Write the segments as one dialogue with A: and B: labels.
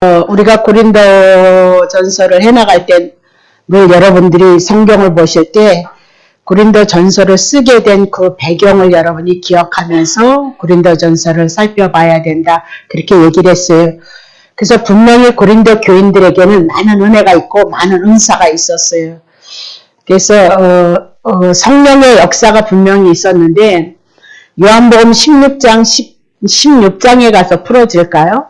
A: 우리가 고린도 전서를 해나갈 때 늘 여러분들이 성경을 보실 때 고린도 전서를 쓰게 된 그 배경을 여러분이 기억하면서 고린도 전서를 살펴봐야 된다. 그렇게 얘기를 했어요. 그래서 분명히 고린도 교인들에게는 많은 은혜가 있고 많은 은사가 있었어요. 그래서 성령의 역사가 분명히 있었는데 요한복음 16장에 가서 풀어질까요?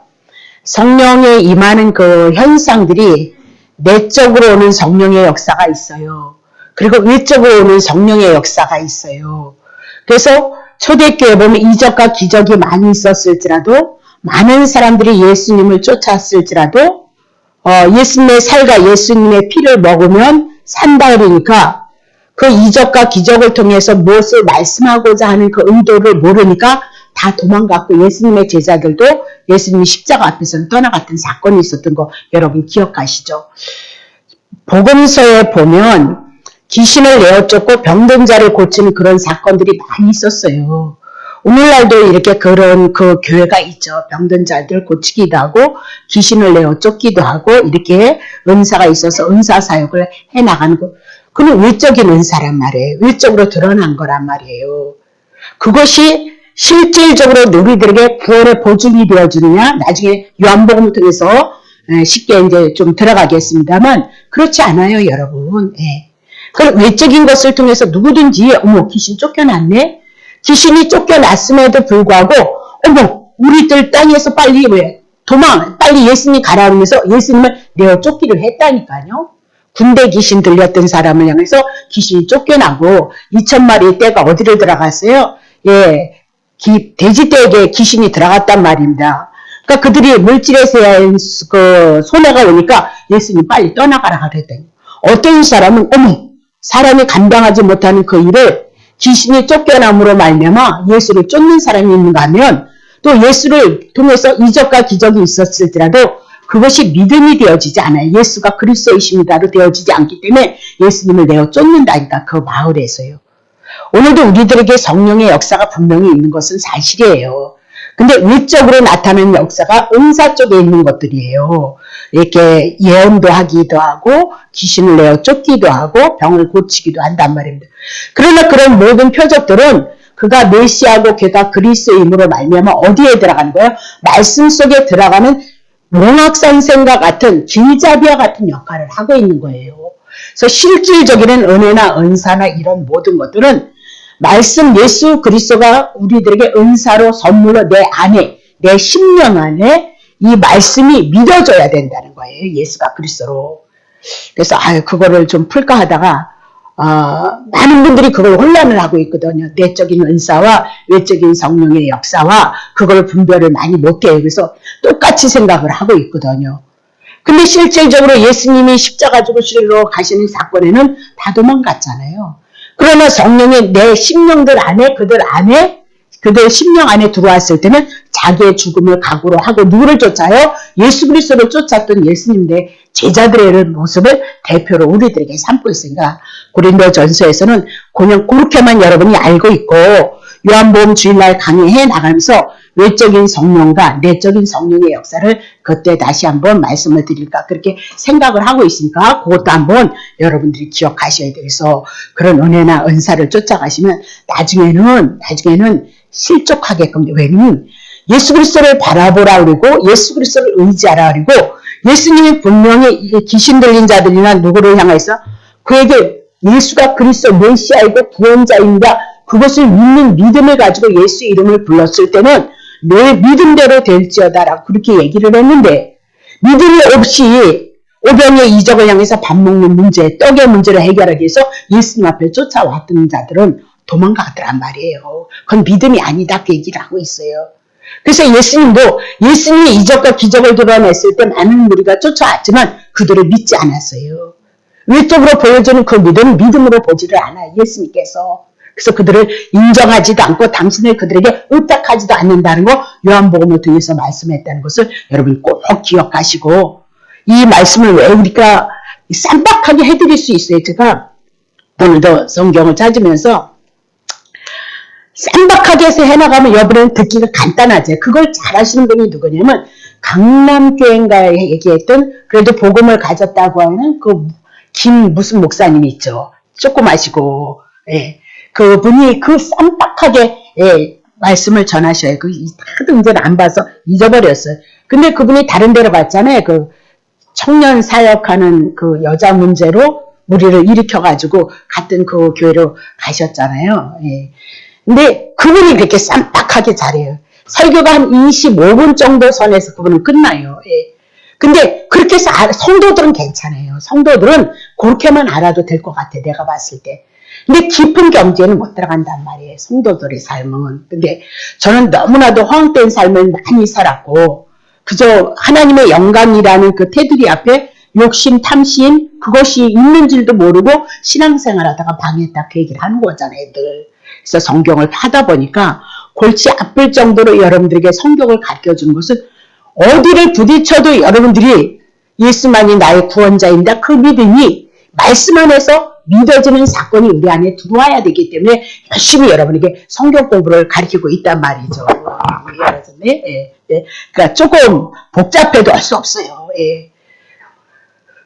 A: 성령에 임하는 그 현상들이 내적으로 오는 성령의 역사가 있어요. 그리고 외적으로 오는 성령의 역사가 있어요. 그래서 초대교회 보면 이적과 기적이 많이 있었을지라도 많은 사람들이 예수님을 쫓았을지라도 예수님의 살과 예수님의 피를 먹으면 산다 그러니까 그 이적과 기적을 통해서 무엇을 말씀하고자 하는 그 의도를 모르니까 다 도망갔고 예수님의 제자들도 예수님이 십자가 앞에서 떠나갔던 사건이 있었던 거 여러분 기억하시죠? 복음서에 보면 귀신을 내어쫓고 병든 자를 고치는 그런 사건들이 많이 있었어요. 오늘날도 이렇게 그런 그 교회가 있죠. 병든 자들 고치기도 하고 귀신을 내어쫓기도 하고 이렇게 은사가 있어서 은사 사역을 해나가는 거. 그건 외적인 은사란 말이에요. 외적으로 드러난 거란 말이에요. 그것이 실질적으로 우리들에게 구원의 보증이 되어주느냐? 나중에 요한복음을 통해서 쉽게 이제 좀 들어가겠습니다만 그렇지 않아요, 여러분. 예. 그럼 외적인 것을 통해서 누구든지 어머 귀신 쫓겨났네? 귀신이 쫓겨났음에도 불구하고 어머 우리들 땅에서 빨리 빨리 예수님 가라 하면서 예수님을 내어 쫓기를 했다니까요. 군대 귀신 들렸던 사람을 향해서 귀신이 쫓겨나고 2000마리의 떼가 어디를 들어갔어요? 예. 돼지떼에게 귀신이 들어갔단 말입니다. 그러니까 그들이 물질에서 그 손해가 오니까 예수님 빨리 떠나가라 그랬더니 어떤 사람은 어머 사람이 감당하지 못하는 그 일을 귀신이 쫓겨남으로 말미암아 예수를 쫓는 사람이 있는가 하면 또 예수를 통해서 이적과 기적이 있었을지라도 그것이 믿음이 되어지지 않아요. 예수가 그리스도이십니다로 되어지지 않기 때문에 예수님을 내어 쫓는다니까 그 마을에서요. 오늘도 우리들에게 성령의 역사가 분명히 있는 것은 사실이에요. 근데 외적으로 나타나는 역사가 은사 쪽에 있는 것들이에요. 이렇게 예언도 하기도 하고 귀신을 내어 쫓기도 하고 병을 고치기도 한단 말입니다. 그러나 그런 모든 표적들은 그가 메시아고 그가 그리스도임으로 말미암아 어디에 들어가는 거예요? 말씀 속에 들어가는 몽학선생과 같은 길잡이와 같은 역할을 하고 있는 거예요. 그래서 실질적인 은혜나 은사나 이런 모든 것들은 말씀 예수 그리스도가 우리들에게 은사로 선물로 내 안에 내 심령 안에 이 말씀이 믿어져야 된다는 거예요. 예수가 그리스도로. 그래서 그거를 좀 풀까 하다가 많은 분들이 그걸 혼란을 하고 있거든요. 내적인 은사와 외적인 성령의 역사와 그걸 분별을 많이 못해요. 그래서 똑같이 생각을 하고 있거든요. 근데 실질적으로 예수님이 십자가 죽으시러 가시는 사건에는 다 도망갔잖아요. 그러나 성령이 내 심령들 안에 그들 심령 안에 들어왔을 때는 자기의 죽음을 각오로 하고 누구를 쫓아요? 예수 그리스도를 쫓았던 예수님의 제자들의 모습을 대표로 우리들에게 삼고 있으니까 고린도 전서에서는 그냥 그렇게만 여러분이 알고 있고 요한복음 주일날 강의해 나가면서 외적인 성령과 내적인 성령의 역사를 그때 다시 한번 말씀을 드릴까 그렇게 생각을 하고 있으니까 그것도 한번 여러분들이 기억하셔야 돼서 그런 은혜나 은사를 쫓아가시면 나중에는 실족하게끔 왜냐면 예수 그리스도를 바라보라 그러고 예수 그리스도를 의지하라 그러고 예수님이 분명히 귀신 들린 자들이나 누구를 향해서 그에게 예수가 그리스도 메시아이고 구원자입니다. 그것을 믿는 믿음을 가지고 예수 이름을 불렀을 때는 내 믿음대로 될지어다라고 그렇게 얘기를 했는데 믿음이 없이 오병의 이적을 향해서 밥 먹는 문제, 떡의 문제를 해결하기 위해서 예수님 앞에 쫓아왔던 자들은 도망가더란 말이에요. 그건 믿음이 아니다 그 얘기를 하고 있어요. 그래서 예수님도 예수님이 이적과 기적을 드러냈을 때 많은 무리가 쫓아왔지만 그들을 믿지 않았어요. 외적으로 보여주는 그 믿음은 믿음으로 보지를 않아요. 예수님께서. 그래서 그들을 인정하지도 않고 당신을 그들에게 의탁하지도 않는다는 거 요한복음을 통해서 말씀했다는 것을 여러분 꼭 기억하시고 이 말씀을 왜 우리가 쌈박하게 해드릴 수 있어요. 제가 오늘도 성경을 찾으면서 쌈박하게 해서 해나가면 여러분은 듣기가 간단하죠. 그걸 잘하시는 분이 누구냐면 강남교회인가 얘기했던 그래도 복음을 가졌다고 하는 그 김 무슨 목사님이 있죠. 조그마시고 예. 그분이 그 쌈박하게 예, 말씀을 전하셔요. 그 하도 이제 안 봐서 잊어버렸어요. 근데 그분이 다른 데로 갔잖아요. 그 청년 사역하는 그 여자 문제로 무리를 일으켜가지고 같은 그 교회로 가셨잖아요. 예. 근데 그분이 그렇게 쌈박하게 잘해요. 설교가 한 25분 정도 선에서 그분은 끝나요. 예. 근데 그렇게 해서 성도들은 괜찮아요. 성도들은 그렇게만 알아도 될 것 같아. 내가 봤을 때. 근데 깊은 경지에는 못 들어간단 말이에요. 성도들의 삶은. 근데 저는 너무나도 허황된 삶을 많이 살았고 그저 하나님의 영광이라는 그 테두리 앞에 욕심, 탐심 그것이 있는 줄도 모르고 신앙생활하다가 방해했다 그 얘기를 하는 거잖아요. 애들. 그래서 성경을 하다 보니까 골치 아플 정도로 여러분들에게 성경을 가르쳐주는 것은 어디를 부딪혀도 여러분들이 예수만이 나의 구원자입니다. 그 믿음이 말씀 안에서 믿어지는 사건이 우리 안에 들어와야 되기 때문에 열심히 여러분에게 성경 공부를 가르치고 있단 말이죠. 네? 예, 예. 그러니까 조금 복잡해도 할 수 없어요. 예.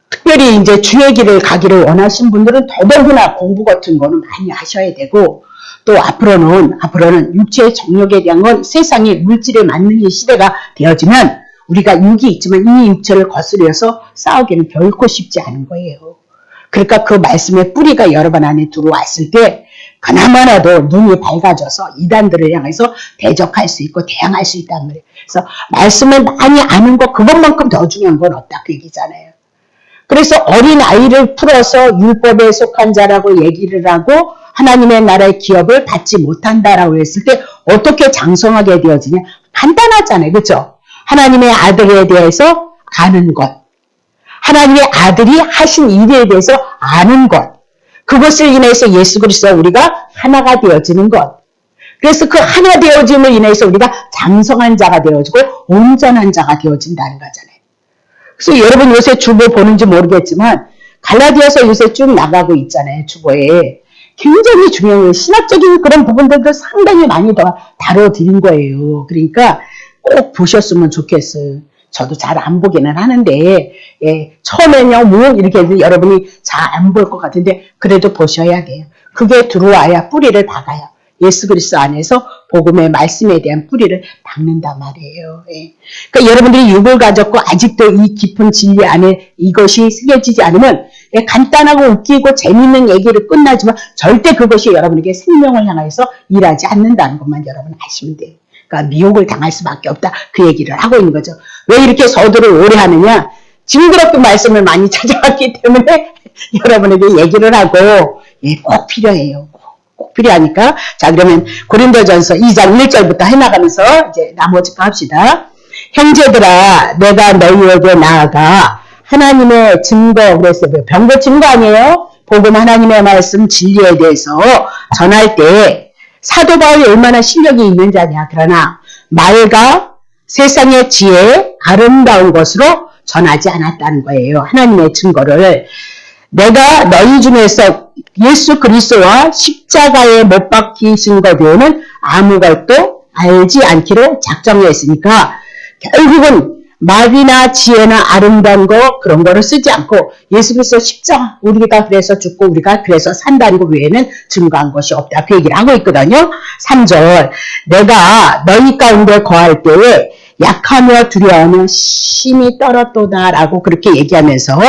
A: 특별히 이제 주의 길을 가기를 원하신 분들은 더더구나 공부 같은 거는 많이 하셔야 되고 또 앞으로는 육체의 정욕에 대한 건 세상의 물질에 맞는 이 시대가 되어지면 우리가 육이 있지만 이 육체를 거스려서 싸우기는 결코 쉽지 않은 거예요. 그러니까 그 말씀의 뿌리가 여러분 안에 들어왔을 때 그나마라도 눈이 밝아져서 이단들을 향해서 대적할 수 있고 대항할 수 있단 말이에요. 그래서 말씀을 많이 아는 것 그것만큼 더 중요한 건 없다 그 얘기잖아요. 그래서 어린 아이를 풀어서 율법에 속한 자라고 얘기를 하고 하나님의 나라의 기업을 받지 못한다라고 했을 때 어떻게 장성하게 되어지냐? 간단하잖아요. 그렇죠? 하나님의 아들에 대해서 아는 것. 하나님의 아들이 하신 일에 대해서 아는 것. 그것을 인해서 예수 그리스도와 우리가 하나가 되어지는 것. 그래서 그 하나 되어짐을 인해서 우리가 장성한 자가 되어지고 온전한 자가 되어진다는 거잖아요. 그래서 여러분 요새 주보 보는지 모르겠지만 갈라디아서 요새 쭉 나가고 있잖아요. 주보에. 굉장히 중요해요. 신학적인 그런 부분들도 상당히 많이 더 다뤄드린 거예요. 그러니까 꼭 보셨으면 좋겠어요. 저도 잘 안 보기는 하는데 예, 처음에는요 뭐 이렇게 여러분이 잘 안 볼 것 같은데 그래도 보셔야 돼요. 그게 들어와야 뿌리를 박아요. 예수 그리스도 안에서 복음의 말씀에 대한 뿌리를 박는단 말이에요. 예. 그러니까 여러분들이 육을 가졌고 아직도 이 깊은 진리 안에 이것이 새겨지지 않으면 예, 간단하고 웃기고 재밌는 얘기를 끝나지만 절대 그것이 여러분에게 생명을 향해서 일하지 않는다는 것만 여러분 아시면 돼요. 그러니까 미혹을 당할 수밖에 없다. 그 얘기를 하고 있는 거죠. 왜 이렇게 서두를 오래 하느냐? 징그럽게 말씀을 많이 찾아왔기 때문에 여러분에게 얘기를 하고 예, 꼭 필요해요. 꼭 필요하니까. 자, 그러면 고린도전서 2장 1절부터 해나가면서 이제 나머지 거 합시다. 형제들아, 내가 너희에게 나아가 하나님의 증거, 그랬어요. 병거 증거 아니에요? 복음 하나님의 말씀 진리에 대해서 전할 때 사도 바울이 얼마나 실력이 있는 자냐. 그러나 말과 세상의 지혜, 아름다운 것으로 전하지 않았다는 거예요. 하나님의 증거를. 내가 너희 중에서 예수 그리스도와 십자가에 못 박히신 것 외에는 아무것도 알지 않기로 작정했으니까 결국은 말이나 지혜나 아름다운 거 그런 거를 쓰지 않고 예수 그리스도 십자가 우리가 그래서 죽고 우리가 그래서 산다는 것 외에는 증거한 것이 없다. 그 얘기를 하고 있거든요. 3절 내가 너희 가운데 거할 때에 약하며 두려워하며 심히 떨었도다라고 그렇게 얘기하면서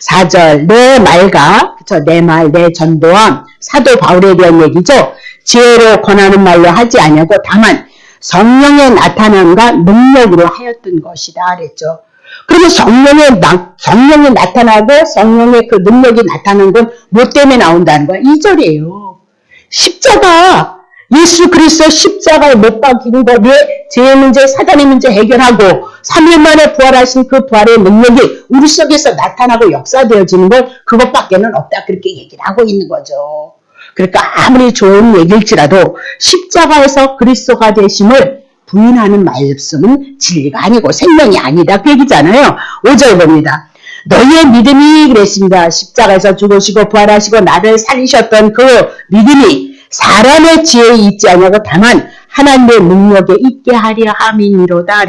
A: 4절 내 말과 내 말, 내 전도함 사도 바울에 대한 얘기죠. 지혜로 권하는 말로 하지 아니하고 다만 성령의 나타남과 능력으로 하였던 것이다 그랬죠. 그러면 성령이 나타나고 성령의 그 능력이 나타나는 건 뭐 때문에 나온다는 거야? 2절이에요. 십자가 예수 그리스도 십자가에 못 박힌 것에 죄의 문제, 사단의 문제 해결하고 3일 만에 부활하신 그 부활의 능력이 우리 속에서 나타나고 역사되어지는 건 그것밖에는 없다. 그렇게 얘기를 하고 있는 거죠. 그러니까 아무리 좋은 얘기일지라도 십자가에서 그리스도가 되심을 부인하는 말씀은 진리가 아니고 생명이 아니다. 그 얘기잖아요. 5절 봅니다. 너희의 믿음이 그랬습니다. 십자가에서 죽으시고 부활하시고 나를 살리셨던 그 믿음이 사람의 지혜에 있지 아니하고 다만 하나님의 능력에 있게 하려 함이니로다.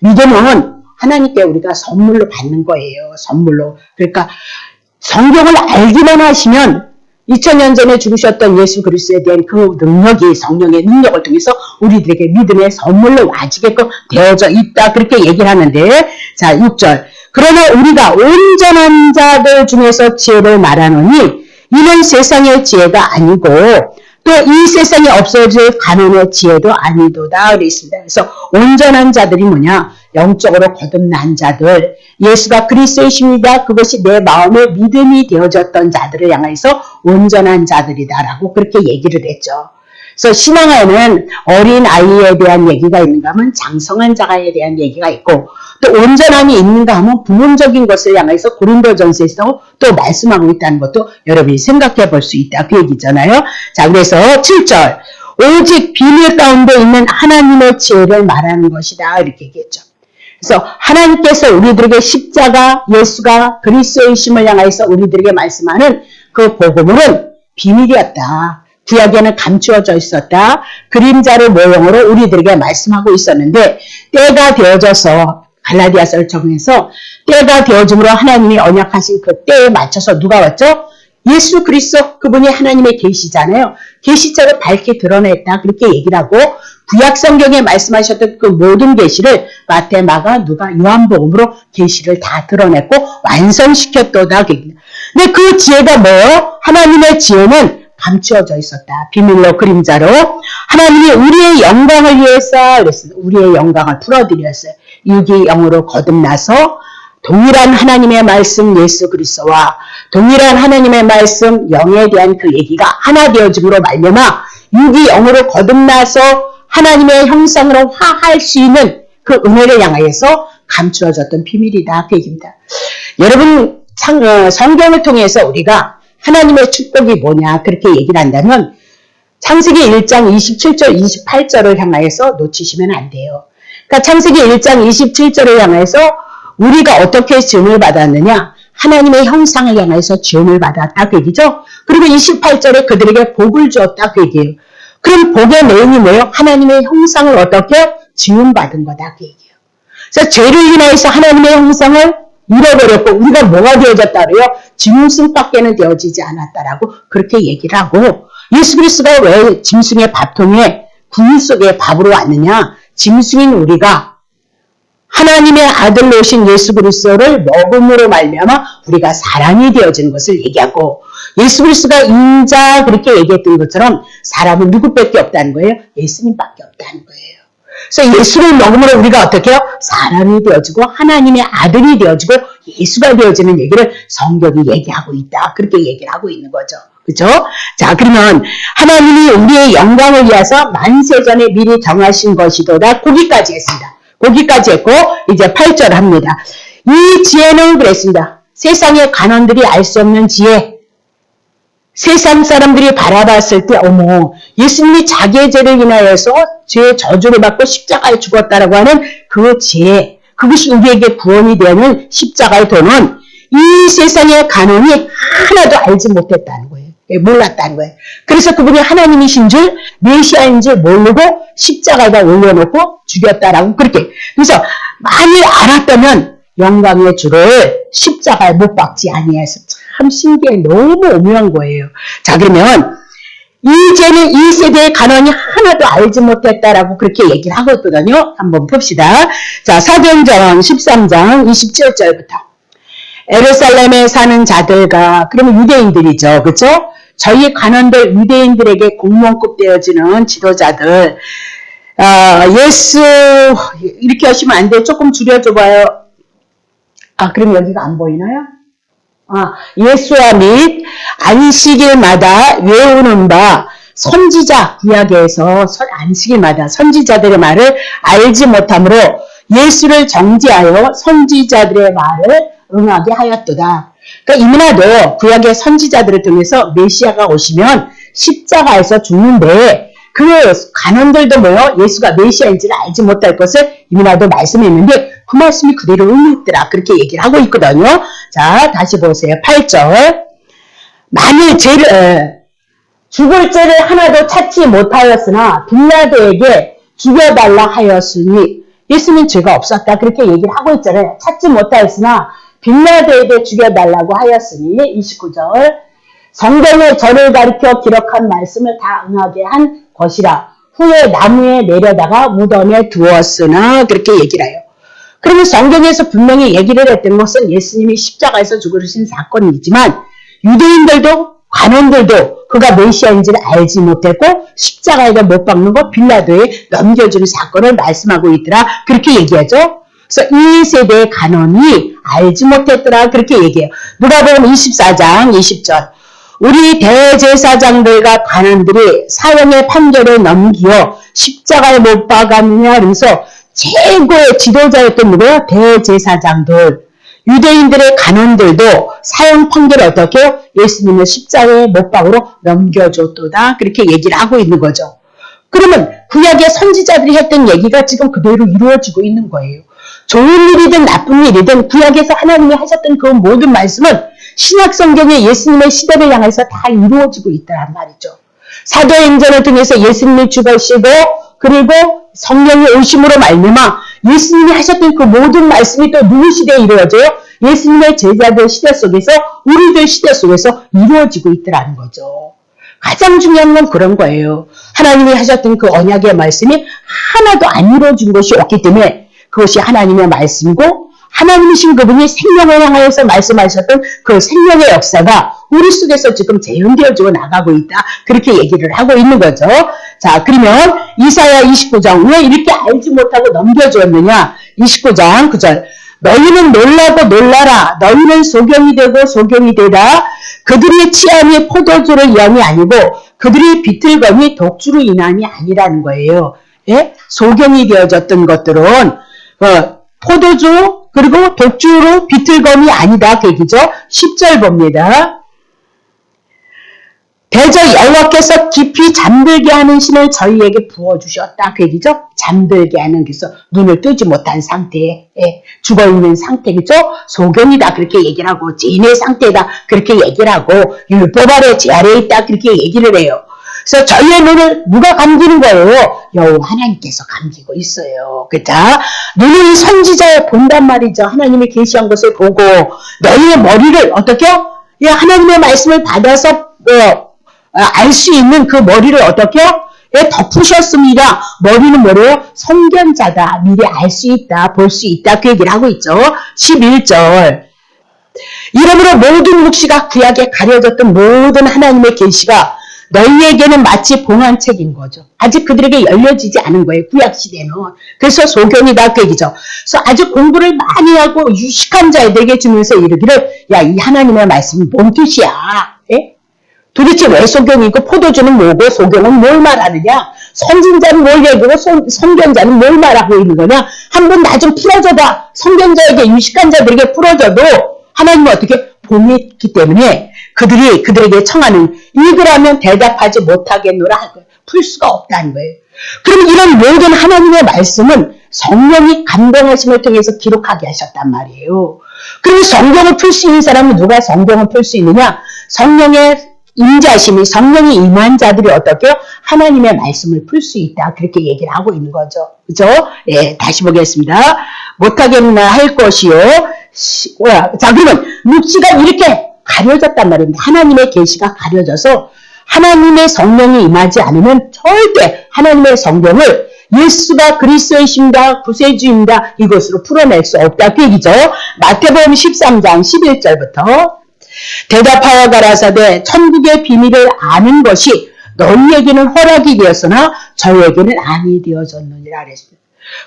A: 믿음은 하나님께 우리가 선물로 받는 거예요. 선물로. 그러니까 성경을 알기만 하시면 2000년 전에 죽으셨던 예수 그리스도에 대한 그 능력이 성령의 능력을 통해서 우리들에게 믿음의 선물로 와지게끔 되어져 있다. 그렇게 얘기를 하는데, 자 6절. 그러나 우리가 온전한 자들 중에서 지혜를 말하노니 이는 세상의 지혜가 아니고 또 이 세상에 없어질 가난의 지혜도 아니도다. 그랬습니다. 그래서 온전한 자들이 뭐냐? 영적으로 거듭난 자들, 예수가 그리스도이십니다. 그것이 내 마음의 믿음이 되어졌던 자들을 향해서 온전한 자들이다라고 그렇게 얘기를 했죠. 그래서 신앙에는 어린 아이에 대한 얘기가 있는가 하면 장성한 자가에 대한 얘기가 있고, 또 온전함이 있는가 하면 부문적인 것을 향해서 고린도전서에서 또 말씀하고 있다는 것도 여러분이 생각해 볼 수 있다. 그 얘기잖아요. 자, 그래서 7절. 오직 비밀 가운데 있는 하나님의 지혜를 말하는 것이다. 이렇게 얘기했죠. 그래서 하나님께서 우리들에게 십자가, 예수가 그리스도이심을 향해서 우리들에게 말씀하는 그 복음은 비밀이었다. 구약에는 감추어져 있었다. 그림자를 모형으로 우리들에게 말씀하고 있었는데, 때가 되어져서 갈라디아서를 적용해서 때가 되어짐으로 하나님이 언약하신 그 때에 맞춰서 누가 왔죠? 예수 그리스도, 그분이 하나님의 계시잖아요. 계시처를 밝게 드러냈다. 그렇게 얘기를 하고, 구약 성경에 말씀하셨던 그 모든 계시를 마태, 마가, 누가, 요한복음으로 계시를 다 드러냈고 완성시켰도다. 근데 그 지혜가 뭐예요? 하나님의 지혜는 감추어져 있었다. 비밀로, 그림자로. 하나님이 우리의 영광을 위해서 그랬습니다. 우리의 영광을 풀어드렸어요. 육이 영으로 거듭나서 동일한 하나님의 말씀 예수 그리스도와 동일한 하나님의 말씀 영에 대한 그 얘기가 하나 되어짐으로 말미암아 육이 영으로 거듭나서 하나님의 형상으로 화할 수 있는 그 은혜를 향하여서 감추어졌던 비밀이다. 그 얘기입니다. 여러분, 성경을 통해서 우리가 하나님의 축복이 뭐냐 그렇게 얘기를 한다면 창세기 1장 27절 28절을 향하여서 놓치시면 안 돼요. 그러니까 창세기 1장 27절을 향해서 우리가 어떻게 지음을 받았느냐? 하나님의 형상을 향해서 지음을 받았다 그 얘기죠. 그리고 28절에 그들에게 복을 주었다 그 얘기예요. 그럼 복의 내용이 뭐예요? 하나님의 형상을 어떻게 지음받은 거다 그 얘기예요. 그래서 죄를 인하여서 하나님의 형상을 잃어버렸고 우리가 뭐가 되어졌다 그래요? 짐승밖에는 되어지지 않았다라고 그렇게 얘기를 하고, 예수 그리스도가 왜 짐승의 밥통에 구유 속에 밥으로 왔느냐? 짐승인 우리가 하나님의 아들로 오신 예수 그리스도를 먹음으로 말미암아 우리가 사람이 되어지는 것을 얘기하고, 예수 그리스도가 인자 그렇게 얘기했던 것처럼 사람은 누구밖에 없다는 거예요? 예수님밖에 없다는 거예요. 그래서 예수를 먹음으로 우리가 어떻게 해요? 사람이 되어지고 하나님의 아들이 되어지고 예수가 되어지는 얘기를 성경이 얘기하고 있다. 그렇게 얘기를 하고 있는 거죠. 그죠? 자, 그러면 하나님이 우리의 영광을 위해서 만세전에 미리 정하신 것이도다. 거기까지 했습니다. 거기까지 했고 이제 8절 합니다. 이 지혜는 그랬습니다. 세상의 간원들이 알 수 없는 지혜. 세상 사람들이 바라봤을 때 어머 예수님이 자기의 죄를 인하여서 죄의 저주를 받고 십자가에 죽었다라고 하는 그 지혜, 그것이 우리에게 구원이 되는 십자가의 도는 이 세상의 간원이 하나도 알지 못했다는 거예요. 몰랐다는 거예요. 그래서 그분이 하나님이신 줄 메시아인 줄 모르고 십자가에다 올려놓고 죽였다라고 그렇게. 그래서 만일 알았다면 영광의 주를 십자가에 못 박지 아니해서 참 신기해. 너무 오묘한 거예요. 자, 그러면 이제는 이 세대의 간원이 하나도 알지 못했다라고 그렇게 얘기를 하고 있거든요. 한번 봅시다. 자, 사도행전 13장 27절부터. 예루살렘에 사는 자들과, 그러면 유대인들이죠. 그렇죠? 저희 간원들 유대인들에게 공무원급 되어지는 지도자들, 예수 이렇게 하시면 안 돼요. 조금 줄여줘봐요. 그럼 여기가 안 보이나요? 예수와 및 안식일마다 외우는 바 선지자, 구약에서 안식일마다 선지자들의 말을 알지 못하므로 예수를 정죄하여 선지자들의 말을 응하게 하였도다. 그러니까 이민아도 구약의 선지자들을 통해서 메시아가 오시면 십자가에서 죽는데 그 간원들도 뭐요? 예수가 메시아인지를 알지 못할 것을 이민아도 말씀했는데 그 말씀이 그대로 의미했더라. 그렇게 얘기를 하고 있거든요. 자, 다시 보세요. 8절. 만일 죄를 죽을 죄를 하나도 찾지 못하였으나 빌라도에게 죽여달라 하였으니 예수님 죄가 없었다. 그렇게 얘기를 하고 있잖아요. 찾지 못하였으나 빌라도에게 죽여달라고 하였으니 29절 성경에 저를 가리켜 기록한 말씀을 다 응하게 한 것이라. 후에 나무에 내려다가 무덤에 두었으나 그렇게 얘기를 해요. 그러면 성경에서 분명히 얘기를 했던 것은 예수님이 십자가에서 죽으신 사건이지만 유대인들도 관원들도 그가 메시아인지를 알지 못했고 십자가에 못 박는 것 빌라도에 넘겨주는 사건을 말씀하고 있더라. 그렇게 얘기하죠. 그래서 1세대의 간원이 알지 못했더라. 그렇게 얘기해요. 누가복음 24장 20절 우리 대제사장들과 관원들이 사형의 판결을 넘기어 십자가에 못 박았느냐 그래서 최고의 지도자였던 누구예요? 대제사장들. 유대인들의 간원들도 사형 판결을 어떻게 예수님을 십자가에 못 박으로 넘겨줬도다. 그렇게 얘기를 하고 있는 거죠. 그러면 구약의 선지자들이 했던 얘기가 지금 그대로 이루어지고 있는 거예요. 좋은 일이든 나쁜 일이든 구약에서 하나님이 하셨던 그 모든 말씀은 신약 성경에 예수님의 시대를 향해서 다 이루어지고 있다란 말이죠. 사도행전을 통해서 예수님이 죽으시고 그리고 성령이 오심으로 말미암아 예수님이 하셨던 그 모든 말씀이 또 누구 시대에 이루어져요? 예수님의 제자들 시대 속에서 우리들 시대 속에서 이루어지고 있더라는 거죠. 가장 중요한 건 그런 거예요. 하나님이 하셨던 그 언약의 말씀이 하나도 안 이루어진 것이 없기 때문에 그것이 하나님의 말씀이고 하나님이신 그분이 생명을 향하여서 말씀하셨던 그 생명의 역사가 우리 속에서 지금 재현되어지고 나가고 있다. 그렇게 얘기를 하고 있는 거죠. 자, 그러면 이사야 29장 왜 이렇게 알지 못하고 넘겨주었느냐. 29장 9절 너희는 놀라고 놀라라. 너희는 소경이 되고 소경이 되라. 그들이 취함이 포도주로 영이 아니고 그들이 비틀거미 독주로 인함이 아니라는 거예요. 예? 소경이 되어졌던 것들은 포도주 그리고 독주로 비틀검이 아니다. 그 얘기죠. 10절 봅니다. 대저 여호와께서 깊이 잠들게 하는 신을 저희에게 부어주셨다. 그 얘기죠. 잠들게 하는 그래서 눈을 뜨지 못한 상태에 죽어있는 상태겠죠. 소견이다. 그렇게 얘기를 하고 죄인의 상태다. 그렇게 얘기를 하고 율법 아래 죄 아래에 있다. 그렇게 얘기를 해요. 그래서 저희의 눈을 누가 감기는 거예요? 여호와 하나님께서 감기고 있어요. 그죠? 눈을 선지자에 본단 말이죠. 하나님이 계시한 것을 보고 너희의 머리를 어떻게 하나님의 말씀을 받아서 알 수 있는 그 머리를 어떻게 덮으셨습니다. 머리는 뭐래요? 선견자다. 미리 알 수 있다. 볼 수 있다. 그 얘기를 하고 있죠. 11절 이러므로 모든 묵시가 구약에 가려졌던 모든 하나님의 계시가 너희에게는 마치 봉안책인 거죠. 아직 그들에게 열려지지 않은 거예요. 구약시대는. 그래서 소견이다 그 얘기죠. 그래서 아주 공부를 많이 하고 유식한 자에게 주면서 이르기를 야, 이 하나님의 말씀이 뭔 뜻이야. 예? 도대체 왜 소견이고 포도주는 뭐고 소견은 뭘 말하느냐. 선진자는 뭘 얘기하고 선견자는 뭘 말하고 있는 거냐. 한번 나 좀 풀어줘봐. 선견자에게 유식한 자들에게 풀어줘도 하나님은 어떻게 봉했기 때문에 그들에게 청하는 읽으라면 대답하지 못하겠노라. 풀 수가 없다는 거예요. 그럼 이런 모든 하나님의 말씀은 성령이 감동하심을 통해서 기록하게 하셨단 말이에요. 그럼 성경을 풀 수 있는 사람은 누가 성경을 풀 수 있느냐? 성령의 임자심이 성령이 임한 자들이 어떻게 하나님의 말씀을 풀 수 있다. 그렇게 얘기를 하고 있는 거죠. 그죠? 예, 다시 보겠습니다. 못하겠나 할 것이요. 자, 그러면 묵시가 이렇게 가려졌단 말입니다. 하나님의 계시가 가려져서 하나님의 성령이 임하지 않으면 절대 하나님의 성경을 예수가 그리스도이십니다. 구세주입니다. 이것으로 풀어낼 수 없다. 그 얘기죠. 마태복음 13장 11절부터 대답하여 가라사대 천국의 비밀을 아는 것이 너희에게는 허락이 되었으나 저희에게는 아니 되어졌느니라 그랬습니다.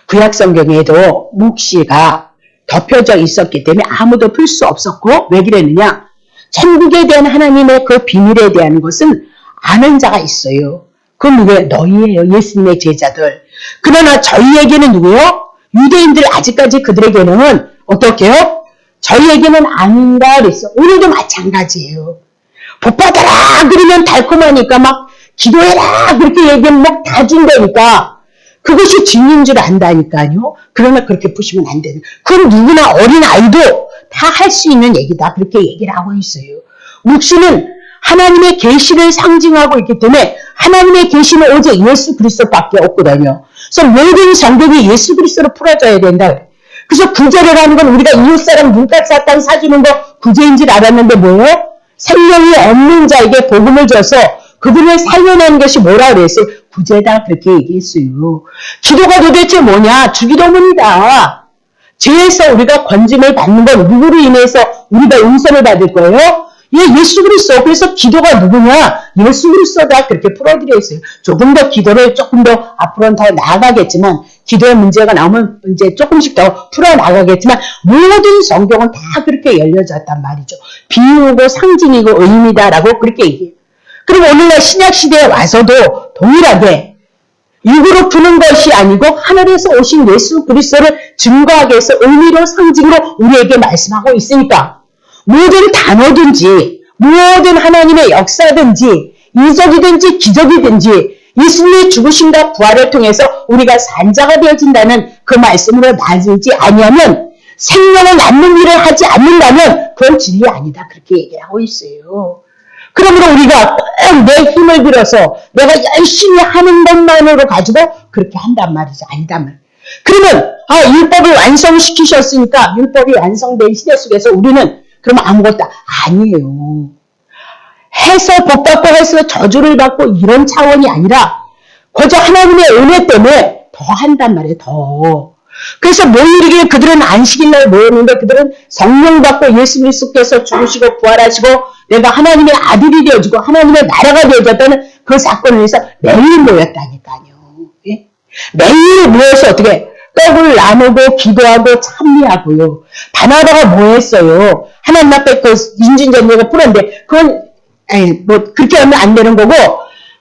A: 구약 성경에도 묵시가 덮여져 있었기 때문에 아무도 풀 수 없었고 왜 그랬느냐? 천국에 대한 하나님의 그 비밀에 대한 것은 아는 자가 있어요. 그건 누구예요? 너희예요. 예수님의 제자들. 그러나 저희에게는 누구예요? 유대인들 아직까지 그들에게는 어떻게 해요? 저희에게는 아닌가 그랬어. 오늘도 마찬가지예요. 복 받아라 그러면 달콤하니까 막 기도해라 그렇게 얘기하면 막 다 준다니까 그것이 진리인 줄 안다니까요. 그러나 그렇게 푸시면 안 되는. 그건 누구나 어린아이도 다 할 수 있는 얘기다. 그렇게 얘기를 하고 있어요. 묵시는 하나님의 계시를 상징하고 있기 때문에 하나님의 계시는 오직 예수 그리스도밖에 없거든요. 그래서 모든 성경이 예수 그리스도로 풀어져야 된다. 그래서 구제를 하는 건 우리가 이웃사람 눈깔 사탕 사주는 거 구제인 줄 알았는데 뭐예요? 생명이 없는 자에게 복음을 줘서 그들을 살려내는 것이 뭐라 그랬어요? 구제다 그렇게 얘기했어요. 기도가 도대체 뭐냐? 주기도문이다. 죄에서 우리가 건짐을 받는 건 누구로 인해서 우리가 용서를 받을 거예요? 예수 그리스도. 그래서 기도가 누구냐? 예수 그리스도다 그렇게 풀어드렸어요. 조금 더 기도를 조금 더 앞으로는 더 나아가겠지만 기도의 문제가 나오면 이제 조금씩 더 풀어나가겠지만 모든 성경은 다 그렇게 열려졌단 말이죠. 비유고 상징이고 의미다라고 그렇게 얘기해요. 그리고 오늘날 신약시대에 와서도 동일하게 육으로 푸는 것이 아니고 하늘에서 오신 예수 그리스도를 증거하기 위해서 의미로 상징으로 우리에게 말씀하고 있으니까 모든 단어든지 모든 하나님의 역사든지 이적이든지 기적이든지 예수님의 죽으심과 부활을 통해서 우리가 산자가 되어진다는 그 말씀으로 나아지지 아니하면 생명을 낳는 일을 하지 않는다면 그건 진리 아니다. 그렇게 얘기하고 있어요. 그러므로 우리가 꼭 내 힘을 들여서 내가 열심히 하는 것만으로 가지고 그렇게 한단 말이죠. 아니단 말이에요. 그러면 율법을 완성시키셨으니까 율법이 완성된 시대 속에서 우리는 그러면 아무것도 아니에요. 해서 복받고 해서 저주를 받고 이런 차원이 아니라 거저 하나님의 은혜 때문에 더 한단 말이에요. 더. 그래서 모이르기에 그들은 안식일날 모였는데 그들은 성령 받고 예수 그리스도께서 죽으시고 부활하시고 내가 하나님의 아들이 되어지고 하나님의 나라가 되어졌다는 그 사건을 위해서 매일 모였다니까요. 예? 매일 모여서 어떻게 떡을 나누고 기도하고 찬미하고요. 바나바가 뭐 했어요? 하나님 앞에 그 인진전쟁을 풀었는데 그건 그렇게 하면 안 되는 거고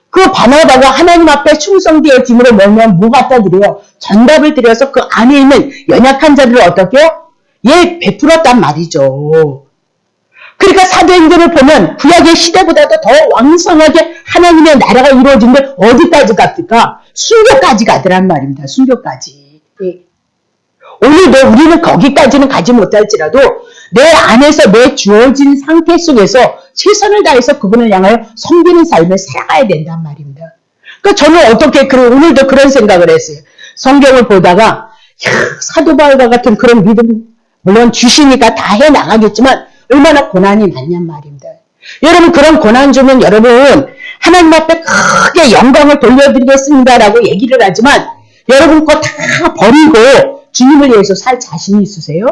A: 그 바나바가 하나님 앞에 충성되어짐으로 뭐냐면 뭐 갖다 드려요? 전답을 드려서 그 안에 있는 연약한 자들을 어떻게 해요? 베풀었단 말이죠. 그러니까 사도행전을 보면 구약의 시대보다도 더 왕성하게 하나님의 나라가 이루어진데 어디까지 갑니까? 순교까지 가더란 말입니다. 순교까지. 예. 오늘도 우리는 거기까지는 가지 못할지라도 내 안에서 내 주어진 상태 속에서 최선을 다해서 그분을 향하여 섬기는 삶을 살아가야 된단 말입니다. 그러니까 저는 어떻게 오늘도 그런 생각을 했어요. 성경을 보다가 사도 바울과 같은 그런 믿음 물론 주시니까 다 해나가겠지만 얼마나 고난이 많냔 말입니다. 여러분 그런 고난 중은 여러분 하나님 앞에 크게 영광을 돌려드리겠습니다라고 얘기를 하지만 여러분 거 다 버리고 주님을 위해서 살 자신이 있으세요?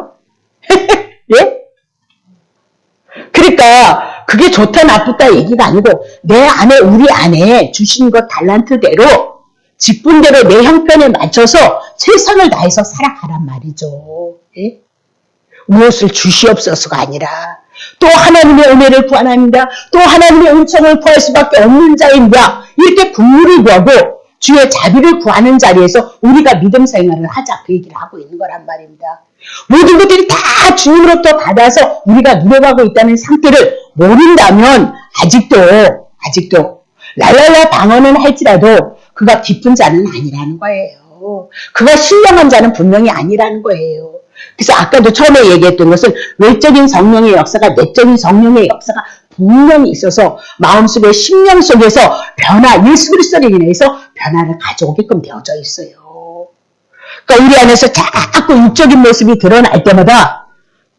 A: 예? 그러니까 그게 좋다 나쁘다 얘기가 아니고 내 안에 우리 안에 주신 것 달란트대로 직분대로 내 형편에 맞춰서 최선을 다해서 살아가란 말이죠. 예? 무엇을 주시옵소서가 아니라 또 하나님의 은혜를 구하나이다. 또 하나님의 은총을 구할 수밖에 없는 자입니다. 이렇게 국물을 구하고 주의 자비를 구하는 자리에서 우리가 믿음 생활을 하자 그 얘기를 하고 있는 거란 말입니다. 모든 것들이 다 주님으로부터 받아서 우리가 누려가고 있다는 상태를 모른다면 아직도 랄랄라 방언은 할지라도 그가 깊은 자는 아니라는 거예요. 그가 신령한 자는 분명히 아니라는 거예요. 그래서 아까도 처음에 얘기했던 것은 외적인 성령의 역사가 내적인 성령의 역사가 분명히 있어서 마음속에 심령 속에서 예수 그리스도로 인해서 변화를 가져오게끔 되어져 있어요. 그러니까 우리 안에서 자꾸 육적인 모습이 드러날 때마다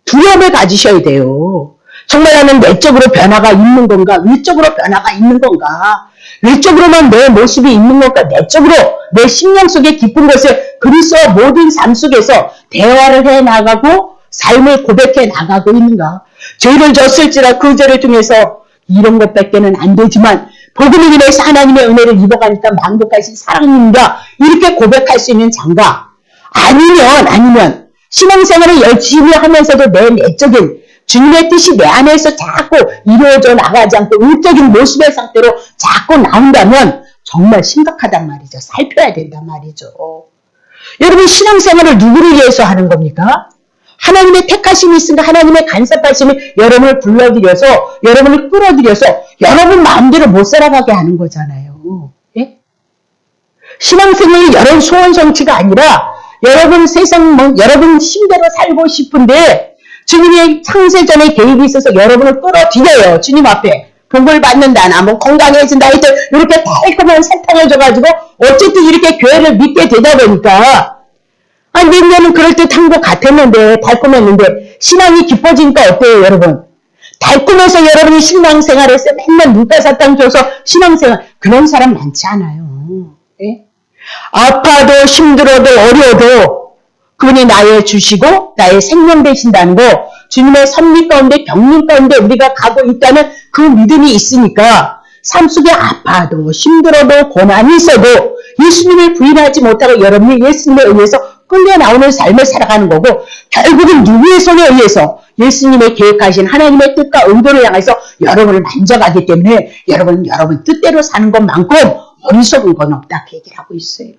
A: 두려움을 가지셔야 돼요. 정말 나는 내적으로 변화가 있는 건가? 위적으로 변화가 있는 건가? 외적으로만 내 모습이 있는 것과 내적으로 내 심령 속에 깊은 것을 그리스도와 모든 삶 속에서 대화를 해나가고 삶을 고백해 나가고 있는가? 죄를 졌을지라 그 죄를 통해서 이런 것밖에는 안 되지만 복음을 인해서 하나님의 은혜를 입어가니까 만국까지 사랑입니다. 이렇게 고백할 수 있는 장가 아니면 신앙생활을 열심히 하면서도 내 내적인 주님의 뜻이 내 안에서 자꾸 이루어져 나가지 않고 외적인 모습의 상태로 자꾸 나온다면 정말 심각하단 말이죠. 살펴야 된단 말이죠. 여러분 신앙생활을 누구를 위해서 하는 겁니까? 하나님의 택하심이 있으니까 하나님의 간섭하심이 여러분을 불러들여서 여러분을 끌어들여서 여러분 마음대로 못 살아가게 하는 거잖아요. 예? 신앙생활이 여러분 소원 성취가 아니라 여러분 여러분 힘대로 살고 싶은데 주님의 창세전에 개입이 있어서 여러분을 끌어들여요. 주님 앞에. 복을 받는다나 뭐 건강해진다 하여튼 이렇게 달콤한 사탕을 줘가지고 어쨌든 이렇게 교회를 믿게 되다 보니까 몇년은 그럴듯한 것 같았는데 달콤했는데 신앙이 깊어지니까 어때요 여러분? 달콤해서 여러분이 신앙생활에서 맨날 눈가사탕 줘서 신앙생활 그런 사람 많지 않아요. 예? 아파도 힘들어도 어려워도 그분이 나의 주시고 나의 생명 되신다는 거 주님의 섭리 가운데 병림 가운데 우리가 가고 있다는 그 믿음이 있으니까 삶 속에 아파도 힘들어도 고난이 있어도 예수님을 부인하지 못하고 여러분이 예수님에 의해서 끌려 나오는 삶을 살아가는 거고 결국은 누구의 손에 의해서 예수님의 계획하신 하나님의 뜻과 의도를 향해서 여러분을 만져가기 때문에 여러분은 여러분 뜻대로 사는 것만큼 어리석은 건 없다 그 얘기를 하고 있어요.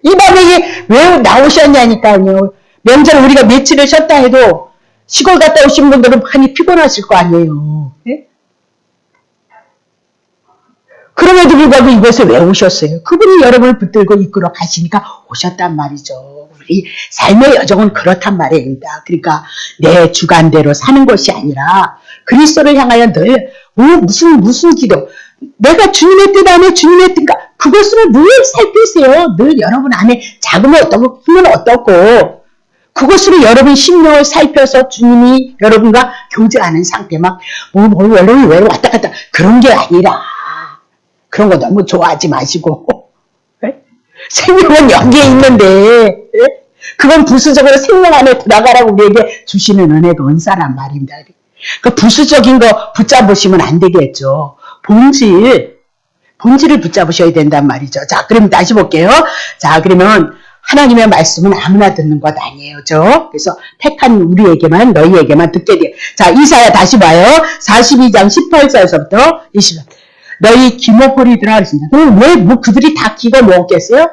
A: 이 밤에 왜 나오셨냐니까요. 명절 우리가 며칠을 쉬었다 해도 시골 갔다 오신 분들은 많이 피곤하실 거 아니에요. 네? 그럼에도 불구하고 이곳에 왜 오셨어요? 그분이 여러분을 붙들고 이끌어 가시니까 오셨단 말이죠. 우리 삶의 여정은 그렇단 말입니다. 그러니까 내 주관대로 사는 것이 아니라 그리스도를 향하여 늘 무슨 기도 내가 주님의 뜻 안에 주님의 뜻과 그것을 늘 살피세요. 늘 여러분 안에 작으면 어떻고 크면 어떻고 그것으로 여러분 심령을 살펴서 주님이 여러분과 교제하는 상태 막 여러분이 왜 왔다 갔다 그런 게 아니라 그런 거 너무 좋아하지 마시고 생명은 여기에 있는데 그건 부수적으로 생명 안에 들어가라고 우리에게 주시는 은혜가 은사란 말입니다. 그 부수적인 거 붙잡으시면 안 되겠죠. 본질을 붙잡으셔야 된단 말이죠. 자, 그럼 다시 볼게요. 자, 그러면 하나님의 말씀은 아무나 듣는 것 아니에요. 그래서 택한 우리에게만 너희에게만 듣게 돼요. 자, 이사야 다시 봐요. 42장 18절에서부터 20절. 너희 기목거리더라 그랬습니다. 그럼 왜 그들이 다 기가 먹었겠어요?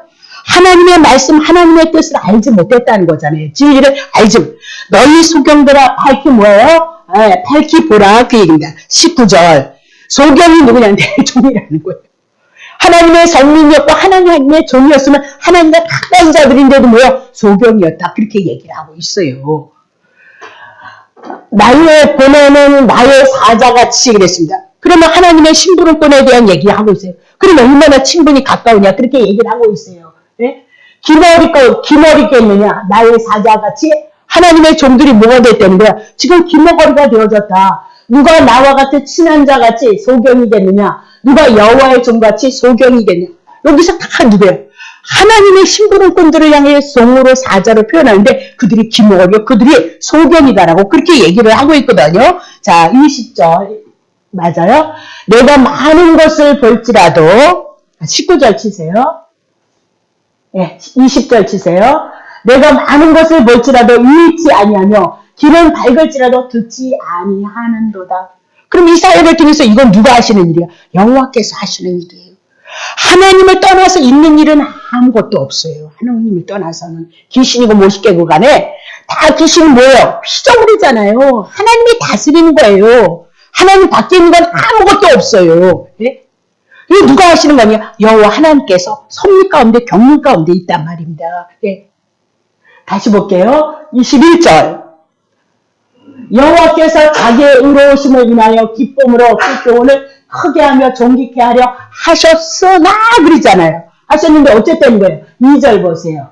A: 하나님의 말씀, 하나님의 뜻을 알지 못했다는 거잖아요. 진리를 알지 못. 너희 소경들아 밝히 뭐예요? 밝히 보라 그 얘기입니다. 19절. 소경이 누구냐? 내 종이라는 거예요. 하나님의 성민이었고 하나님의 종이었으면 하나님과 가까운 자들인데도 뭐예요? 소경이었다. 그렇게 얘기를 하고 있어요. 나의 보내는 나의 사자같이 그랬습니다. 그러면 하나님의 심부름꾼에 대한 얘기를 하고 있어요. 그러면 얼마나 친분이 가까우냐 그렇게 얘기를 하고 있어요. 네? 기머리겠느냐 나의 사자같이 하나님의 종들이 뭐가 됐다는 거야. 지금 기머거리가 되어졌다. 누가 나와 같은 친한 자같이 소경이겠느냐 누가 여호와의 종같이 소경이겠냐. 여기서 다 누구예요? 하나님의 심부름꾼들을 향해 종으로 사자로 표현하는데 그들이 기머거리고 그들이 소경이다라고 그렇게 얘기를 하고 있거든요. 자 20절 맞아요. 내가 많은 것을 볼지라도 19절 치세요. 네, 20절 치세요. 내가 많은 것을 볼지라도 잃지 아니하며 길은 밝을지라도 듣지 아니하는도다. 그럼 이 사역을 통해서 이건 누가 하시는 일이야? 여호와께서 하시는 일이에요. 하나님을 떠나서 있는 일은 아무것도 없어요. 하나님을 떠나서는 귀신이고 못시개고 간에 다 귀신은 뭐예요? 휘저으리잖아요. 하나님이 다스리는 거예요. 하나님 밖에 있는 건 아무것도 없어요. 네? 이거 누가 하시는 거냐? 여호와 하나님께서 섭리 가운데 경륜 가운데 있단 말입니다. 네. 다시 볼게요. 21절. 여호와께서 자기의 의로우심을 인하여 기쁨으로 그 교훈을 크게 하며 존귀케 하려 하셨으나 그러잖아요. 하셨는데 어쨌든 거예요. 2절 보세요.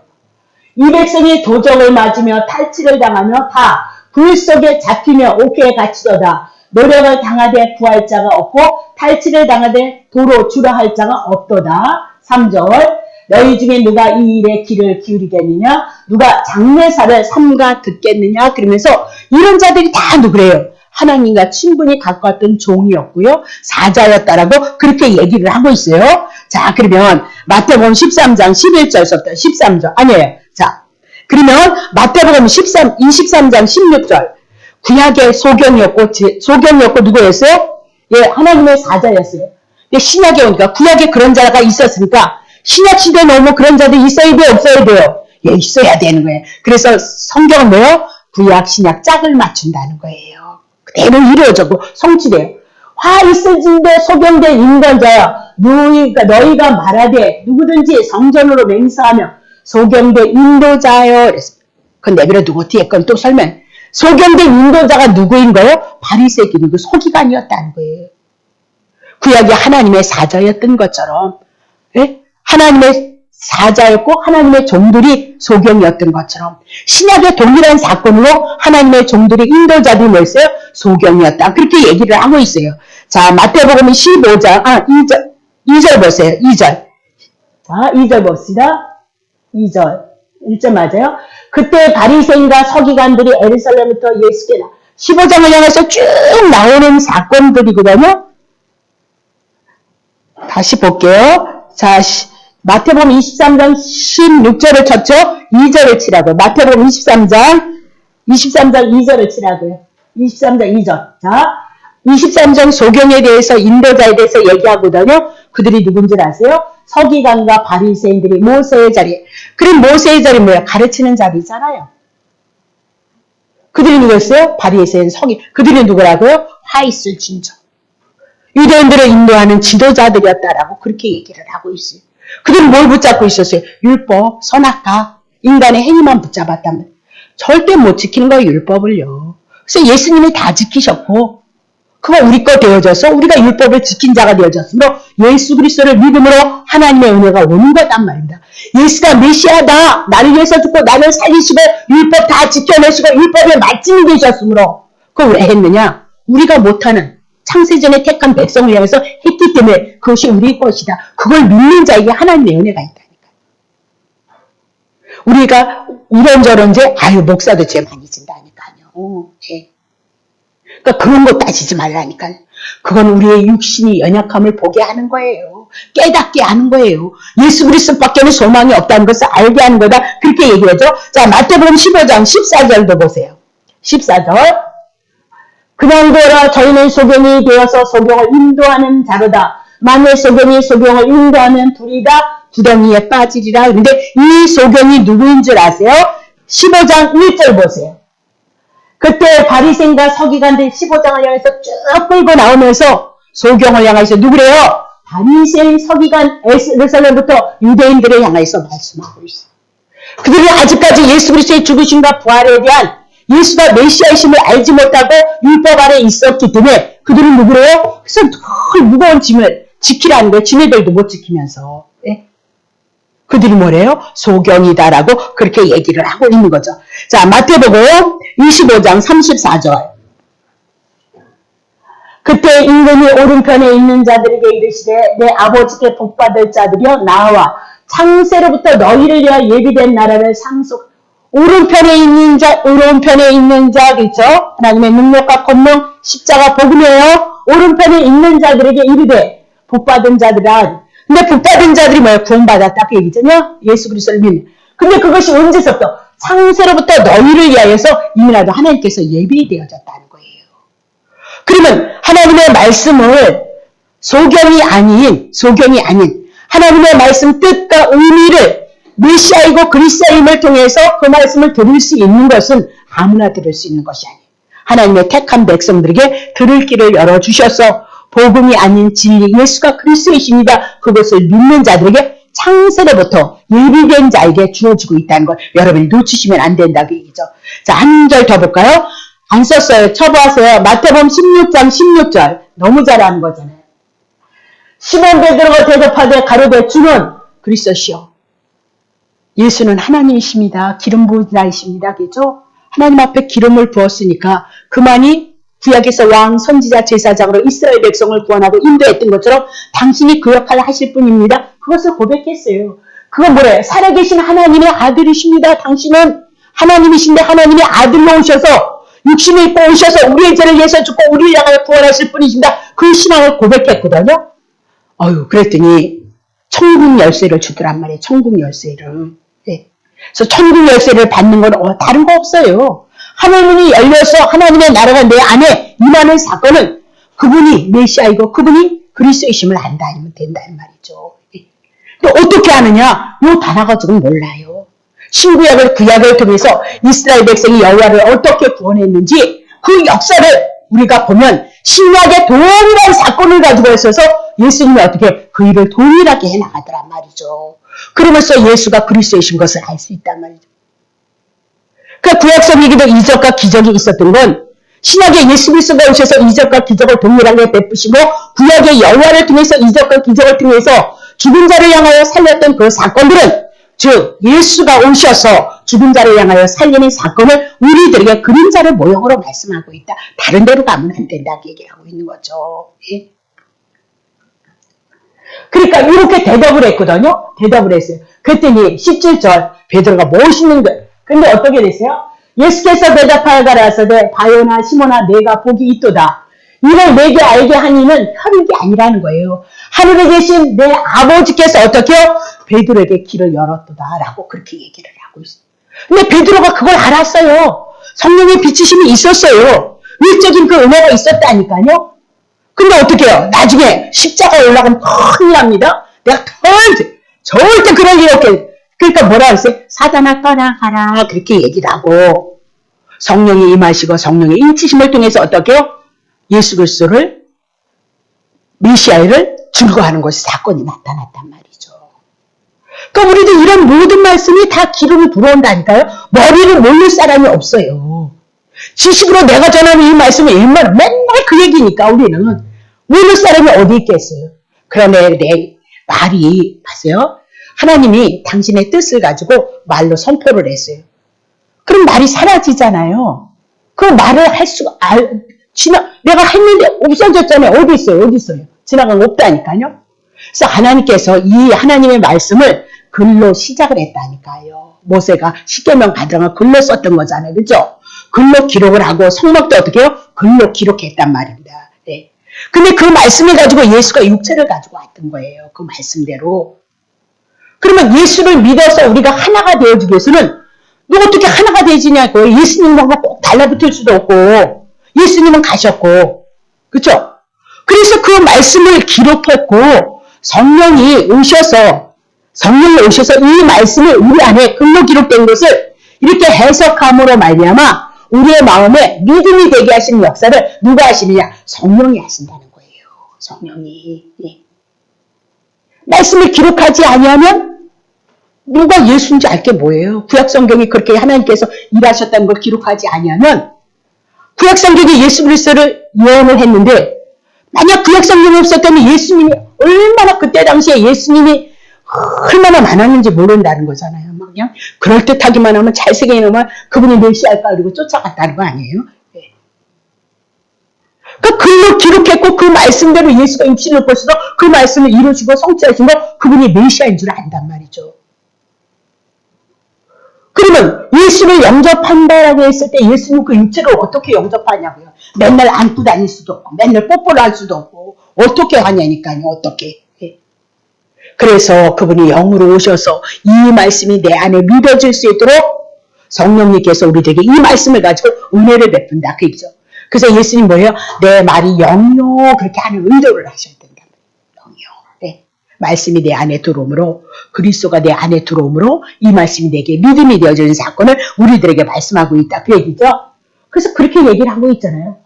A: 이 백성이 도적을 맞으며 탈취를 당하며 다 불 속에 잡히며 옥회에 갇히도다. 노력을 당하되 구할 자가 없고 탈취를 당하되 도로 주라 할 자가 없도다. 3절. 너희 중에 누가 이 일에 귀를 기울이겠느냐? 누가 장례사를 삼가 듣겠느냐? 그러면서 이런 자들이 다 누구래요? 하나님과 친분이 가까웠던 종이었고요. 사자였다라고 그렇게 얘기를 하고 있어요. 자, 그러면 마태복음 13장 11절부터 13절 아니에요. 자, 그러면 마태복음 23장 16절 구약의 소경이었고 누구였어요? 예, 하나님의 사자였어요. 근데 신약에 오니까 구약에 그런 자가 있었으니까 신약 시대에 너무 그런 자들이 있어야 돼요? 없어야 돼요? 예, 있어야 되는 거예요. 그래서 성경은 뭐예요? 구약, 신약 짝을 맞춘다는 거예요. 그대로 이루어졌고 성취돼요. 화 있을진대 소경된 인간자야. 너희가 말하되 누구든지 성전으로 맹세하며 소경된 인도자여. 그건 내버려 두고 뒤에 건 또 설명. 소경된 인도자가 누구인 거예요? 바리새인이 그 서기관이었다는 거예요. 구약이 하나님의 사자였던 것처럼, 예? 하나님의 사자였고 하나님의 종들이 소경이었던 것처럼 신약의 동일한 사건으로 하나님의 종들이 인도자들이 뭐였어요? 소경이었다. 그렇게 얘기를 하고 있어요. 자, 마태복음 15장 2절 보세요. 2절. 자, 2절 봅시다. 2절. 1절 맞아요? 그때 바리새인과 서기관들이 예루살렘부터 예수께 15장을 향해서 쭉 나오는 사건들이거든요. 다시 볼게요. 자, 마태복음 23장 16절을 쳤죠? 2절을 치라고요. 마태복음 23장 2절을 치라고요. 23장 2절. 자, 23장 소경에 대해서 인도자에 대해서 얘기하거든요. 그들이 누군지 아세요? 서기관과 바리새인들이 모세의 자리에. 그럼 모세의 자리 뭐야? 가르치는 자리잖아요. 그들이 누구였어요? 바리새인 서기. 그들이 누구라고요? 화 있을 진저. 유대인들을 인도하는 지도자들이었다라고 그렇게 얘기를 하고 있어요. 그들은 뭘 붙잡고 있었어요? 율법, 선악과, 인간의 행위만 붙잡았다면 절대 못 지키는 거예요, 율법을요. 그래서 예수님이 다 지키셨고 그거 우리 거 되어져서 우리가 율법을 지킨 자가 되어졌으므로 예수 그리스도를 믿음으로 하나님의 은혜가 오는 거단 말입니다. 예수가 메시아다. 나를 위해서 죽고 나를 살리시고 율법 다 지켜내시고 율법의 말씀이 되셨으므로 그걸 왜 했느냐? 우리가 못하는 창세전에 택한 백성을 향해서 했기 때문에 그것이 우리 것이다. 그걸 믿는 자에게 하나님의 은혜가 있다니까. 우리가 이런저런 목사도 죄 많이 진다니까요. 네. 그러니까 그런 거 따지지 말라니까요. 그건 우리의 육신이 연약함을 보게 하는 거예요. 깨닫게 하는 거예요. 예수 그리스도밖에는 소망이 없다는 것을 알게 하는 거다. 그렇게 얘기하죠. 자, 마태복음 15장 14절도 보세요. 14절. 그냥 되라 저희는 소경이 되어서 소경을 인도하는 자로다. 만일 소경이 소경을 인도하면 둘이 다 구덩이에 빠지리라. 그런데 이 소경이 누구인 줄 아세요? 15장 1절 보세요. 그때 바리새인과 서기관들이 15장을 향해서 쭉 끌고 나오면서 소경을 향해서 누구래요? 바리새인, 서기관, 예루살렘부터 유대인들을 향해서 말씀하고 있어요. 그들이 아직까지 예수 그리스도의 죽으심과 부활에 대한 예수가 메시아이심을 알지 못하고 율법 아래 있었기 때문에 그들은 누구래요? 그래서 늘 무거운 짐을 지키라는 거예요. 지네들도 못 지키면서. 네? 그들이 뭐래요? 소경이다라고 그렇게 얘기를 하고 있는 거죠. 자, 마태복음 25장 34절. 그때 임금이 오른편에 있는 자들에게 이르시되 내 아버지께 복받을 자들이여 나와 창세로부터 너희를 위하여 예비된 나라를 상속. 오른편에 있는 자, 그렇죠? 하나님의 능력과 권능, 십자가 복음이에요. 오른편에 있는 자들에게 이르되 복받은 자들아. 근데 복받은 자들이 뭐예요? 구원받았다 그 얘기잖아요. 예수 그리스도를 믿는. 근데 그것이 언제서부터? 창세로부터 너희를 위하여서 이미라도 하나님께서 예비되어졌다는 거예요. 그러면 하나님의 말씀을 소경이 아닌 하나님의 말씀 뜻과 의미를 메시아이고 그리스도임을 통해서 그 말씀을 들을 수 있는 것은 아무나 들을 수 있는 것이 아니에요. 하나님의 택한 백성들에게 들을 길을 열어주셔서 복음이 아닌 진리 예수가 그리스도이십니다. 그것을 믿는 자들에게 창세로부터 예비된 자에게 주어지고 있다는 걸 여러분이 놓치시면 안 된다고 얘기죠. 자, 한 절 더 볼까요? 안 썼어요. 쳐보았어요. 마태복음 16장 16절. 너무 잘하는 거잖아요. 시몬 베드로가 대답하되 가로되 주는 그리스도시요. 예수는 하나님이십니다. 기름 부은 자이십니다. 그죠? 하나님 앞에 기름을 부었으니까 그만이 구약에서 왕, 선지자, 제사장으로 이스라엘 백성을 구원하고 인도했던 것처럼 당신이 그 역할을 하실 분입니다. 그것을 고백했어요. 그건 뭐래요? 살아계신 하나님의 아들이십니다. 당신은 하나님이신데 하나님의 아들로 오셔서 육신을 입고 오셔서 우리의 죄를 위해서 죽고 우리를 향하여 구원하실 분이십니다. 그 신앙을 고백했거든요. 그랬더니 천국 열쇠를 주더란 말이에요. 천국 열쇠를. 네. 그래서 천국 열쇠를 받는 건 다른 거 없어요. 하나님이 열려서 하나님의 나라가 내 안에 임하는 사건은 그분이 메시아이고 그분이 그리스도이심을 안다면 된다는 말이죠. 또 어떻게 하느냐? 요 단어가 지금 몰라요. 신구약을 구약을 통해서 이스라엘 백성이 여호와를 어떻게 구원했는지 그 역사를 우리가 보면 신약의 동일한 사건을 가지고 있어서 예수님이 어떻게 그 일을 동일하게 해나가더란 말이죠. 그러면서 예수가 그리스도이신 것을 알 수 있단 말이죠. 그 구약 성경에도 이적과 기적이 있었던 건 신약의 예수 그리스도가 오셔서 이적과 기적을 동일하게 베푸시고 구약의 여호와를 통해서 이적과 기적을 통해서 죽은 자를 향하여 살렸던 그 사건들은 즉 예수가 오셔서 죽은 자를 향하여 살리는 사건을 우리들에게 그림자를 모형으로 말씀하고 있다. 다른 데로 가면 안 된다 얘기하고 있는 거죠. 예? 그러니까 이렇게 대답을 했거든요. 대답을 했어요. 그랬더니 17절 베드로가 멋있는 거예요. 근데 어떻게 됐어요? 예수께서 대답하여 가라사대 바요나 시몬아 내가 복이 있도다. 이를 내게 알게 하니는 혈육이 아니라는 거예요. 하늘에 계신 내 아버지께서 어떻게요? 베드로에게 길을 열었도다 라고 그렇게 얘기를 하고 있어요. 근데 베드로가 그걸 알았어요. 성령의 비추심이 있었어요. 외적인 그 은혜가 있었다니까요. 근데 어떻게 해요? 나중에 십자가에 올라가면 큰일 납니다. 내가 절대 그럴 일 없게. 그러니까 뭐라 했어요? 사단아 떠나가라 그렇게 얘기를 하고 성령이 임하시고 성령의 인치심을 통해서 어떻게 해요? 예수 그리스도를 메시아를 증거하는 것이 사건이 나타났단 말이죠. 그러니까 우리도 이런 모든 말씀이 다 기름이 불어온다니까요. 머리를 모를 사람이 없어요. 지식으로 내가 전하는 이 말씀은 맨날 그 얘기니까 우리는 모를 사람이 어디 있겠어요. 그런데 내 말이 봤어요. 하나님이 당신의 뜻을 가지고 말로 선포를 했어요. 그럼 말이 사라지잖아요. 그 말을 할 수가 내가 했는데 없어졌잖아요. 어디 있어요? 지나간 거 없다니까요. 그래서 하나님께서 이 하나님의 말씀을 글로 시작을 했다니까요. 모세가 십계명 가정을 글로 썼던 거잖아요. 그죠? 글로 기록을 하고 성막도 어떻게 해요? 글로 기록했단 말입니다. 네. 근데 그 말씀을 가지고 예수가 육체를 가지고 왔던 거예요. 그 말씀대로. 그러면 예수를 믿어서 우리가 하나가 되어주기 위해서는 너 어떻게 하나가 되지냐고. 예수님하고 꼭 달라붙을 수도 없고 예수님은 가셨고 그렇죠? 그래서 그 말씀을 기록했고 성령이 오셔서 이 말씀이 우리 안에 글로 기록된 것을 이렇게 해석함으로 말미암아 우리의 마음에 믿음이 되게 하시는 역사를 누가 하시느냐? 성령이 하신다는 거예요. 성령이. 예. 말씀을 기록하지 아니하면 누가 예수인지 알 게 뭐예요? 구약성경이 그렇게 하나님께서 일하셨다는 걸 기록하지 아니하면 구약성경이 예수 그리스도를 예언을 했는데 만약 구약성경이 없었다면 예수님이 얼마나 그때 당시에 예수님이 얼마나 많았는지 모른다는 거잖아요. 막 그냥 그럴듯하기만 하면 잘생긴 놈은 그분이 메시아일까 그리고 쫓아갔다는 거 아니에요? 네. 그 글로 기록했고 그 말씀대로 예수가 임신을 보시고 그 말씀을 이루시고 성취하신 거 그분이 메시아인 줄 안단 말이죠. 그러면 예수를 영접한다라고 했을 때 예수는 그 육체를 어떻게 영접하냐고요. 맨날 안고 다닐 수도 없고 맨날 뽀뽀를 할 수도 없고 어떻게 하냐니까요. 어떻게. 그래서 그분이 영으로 오셔서 이 말씀이 내 안에 믿어질 수 있도록 성령님께서 우리에게 이 말씀을 가지고 은혜를 베푼다. 그 얘기죠. 그래서 예수님 뭐예요? 내 말이 영요 그렇게 하는 의도를 하셔야 된다. 영요. 네. 말씀이 내 안에 들어오므로 그리스도가 내 안에 들어오므로 이 말씀이 내게 믿음이 되어지는 사건을 우리들에게 말씀하고 있다. 그 얘기죠. 그래서 그렇게 얘기를 하고 있잖아요.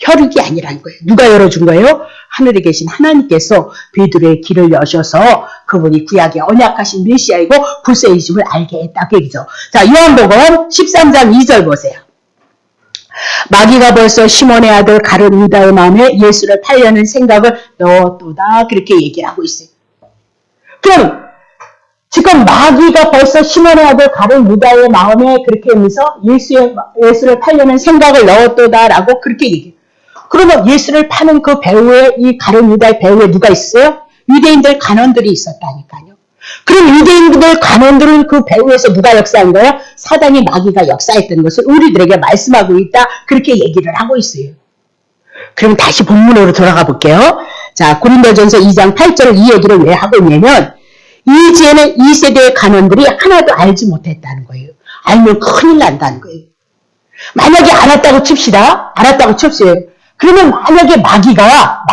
A: 혈육이 아니라는 거예요. 누가 열어준 거예요? 하늘에 계신 하나님께서 베드로의 길을 여셔서 그분이 구약의 언약하신 메시아이고 구세이심을 알게 했다. 그 얘기죠. 자, 요한복음 13장 2절 보세요. 마귀가 벌써 시몬의 아들 가룟 유다의 마음에 예수를 팔려는 생각을 넣었도다. 그렇게 얘기를 하고 있어요. 그럼 지금 마귀가 벌써 시몬의 아들 가룟 유다의 마음에 그렇게 하면서 예수를 팔려는 생각을 넣었도다라고 그렇게 얘기해요. 그러면 예수를 파는 그 배후에 이 가룟 유다의 배후에 누가 있어요? 유대인들 간원들이 있었다니까요. 그럼 유대인들 간원들은 그 배후에서 누가 역사한 거예요? 사단이 마귀가 역사했던 것을 우리들에게 말씀하고 있다. 그렇게 얘기를 하고 있어요. 그럼 다시 본문으로 돌아가 볼게요. 자, 고린도전서 2장 8절 이 얘기를 왜 하고 있냐면 이 지혜는 이 세대의 간원들이 하나도 알지 못했다는 거예요. 알면 큰일 난다는 거예요. 만약에 알았다고 칩시다. 그러면 만약에 마귀가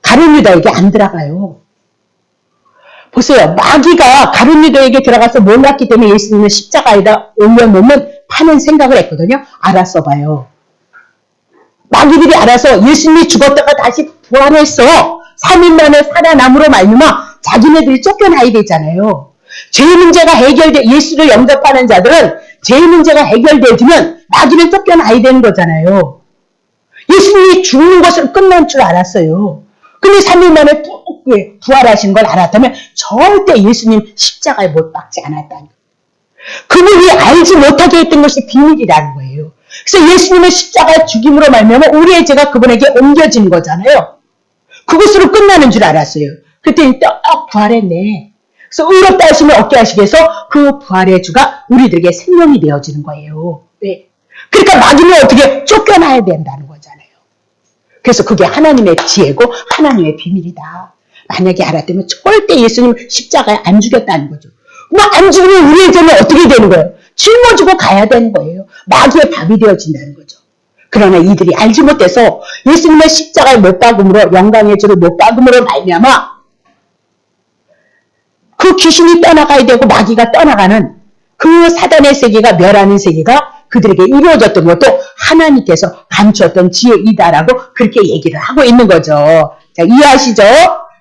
A: 가룟 유다에게 안 들어가요. 보세요. 마귀가 가룟 유다에게 들어가서 몰랐기 때문에 예수님을 십자가에다 올려놓으면 파는 생각을 했거든요. 알았어 봐요. 마귀들이 알아서 예수님이 죽었다가 다시 부활했어. 3일 만에 살아남으로 말미암아 자기네들이 쫓겨나야 되잖아요. 죄의 문제가 예수를 영접하는 자들은 죄의 문제가 해결되어지면 마귀는 쫓겨나야 되는 거잖아요. 예수님이 죽는 것을 끝난 줄 알았어요. 근데 3일 만에 또 부활하신 걸 알았다면 절대 예수님 십자가에 못 박지 않았다는 거예요. 그분이 알지 못하게 했던 것이 비밀이라는 거예요. 그래서 예수님의 십자가 죽임으로 말미암아 우리의 죄가 그분에게 옮겨지는 거잖아요. 그것으로 끝나는 줄 알았어요. 그랬더니 또 부활했네. 그래서 의롭다 하심을 얻게 하시기 위해서 그 부활의 주가 우리들에게 생명이 되어지는 거예요. 왜? 그러니까 마귀는 어떻게 쫓겨나야 된다는 거잖아요. 그래서 그게 하나님의 지혜고 하나님의 비밀이다. 만약에 알았다면 절대 예수님 십자가에 안 죽였다는 거죠. 안 죽으면 우리의 죄는 어떻게 되는 거예요? 짊어지고 가야 되는 거예요. 마귀의 밥이 되어진다는 거죠. 그러나 이들이 알지 못해서 예수님의 십자가에 못 박음으로 영광의 주를 못 박음으로 말미암아 그 귀신이 떠나가야 되고 마귀가 떠나가는 그 사단의 세계가 멸하는 세계가 그들에게 이루어졌던 것도 하나님께서 감추었던 지혜이다라고 그렇게 얘기를 하고 있는 거죠. 자, 이해하시죠?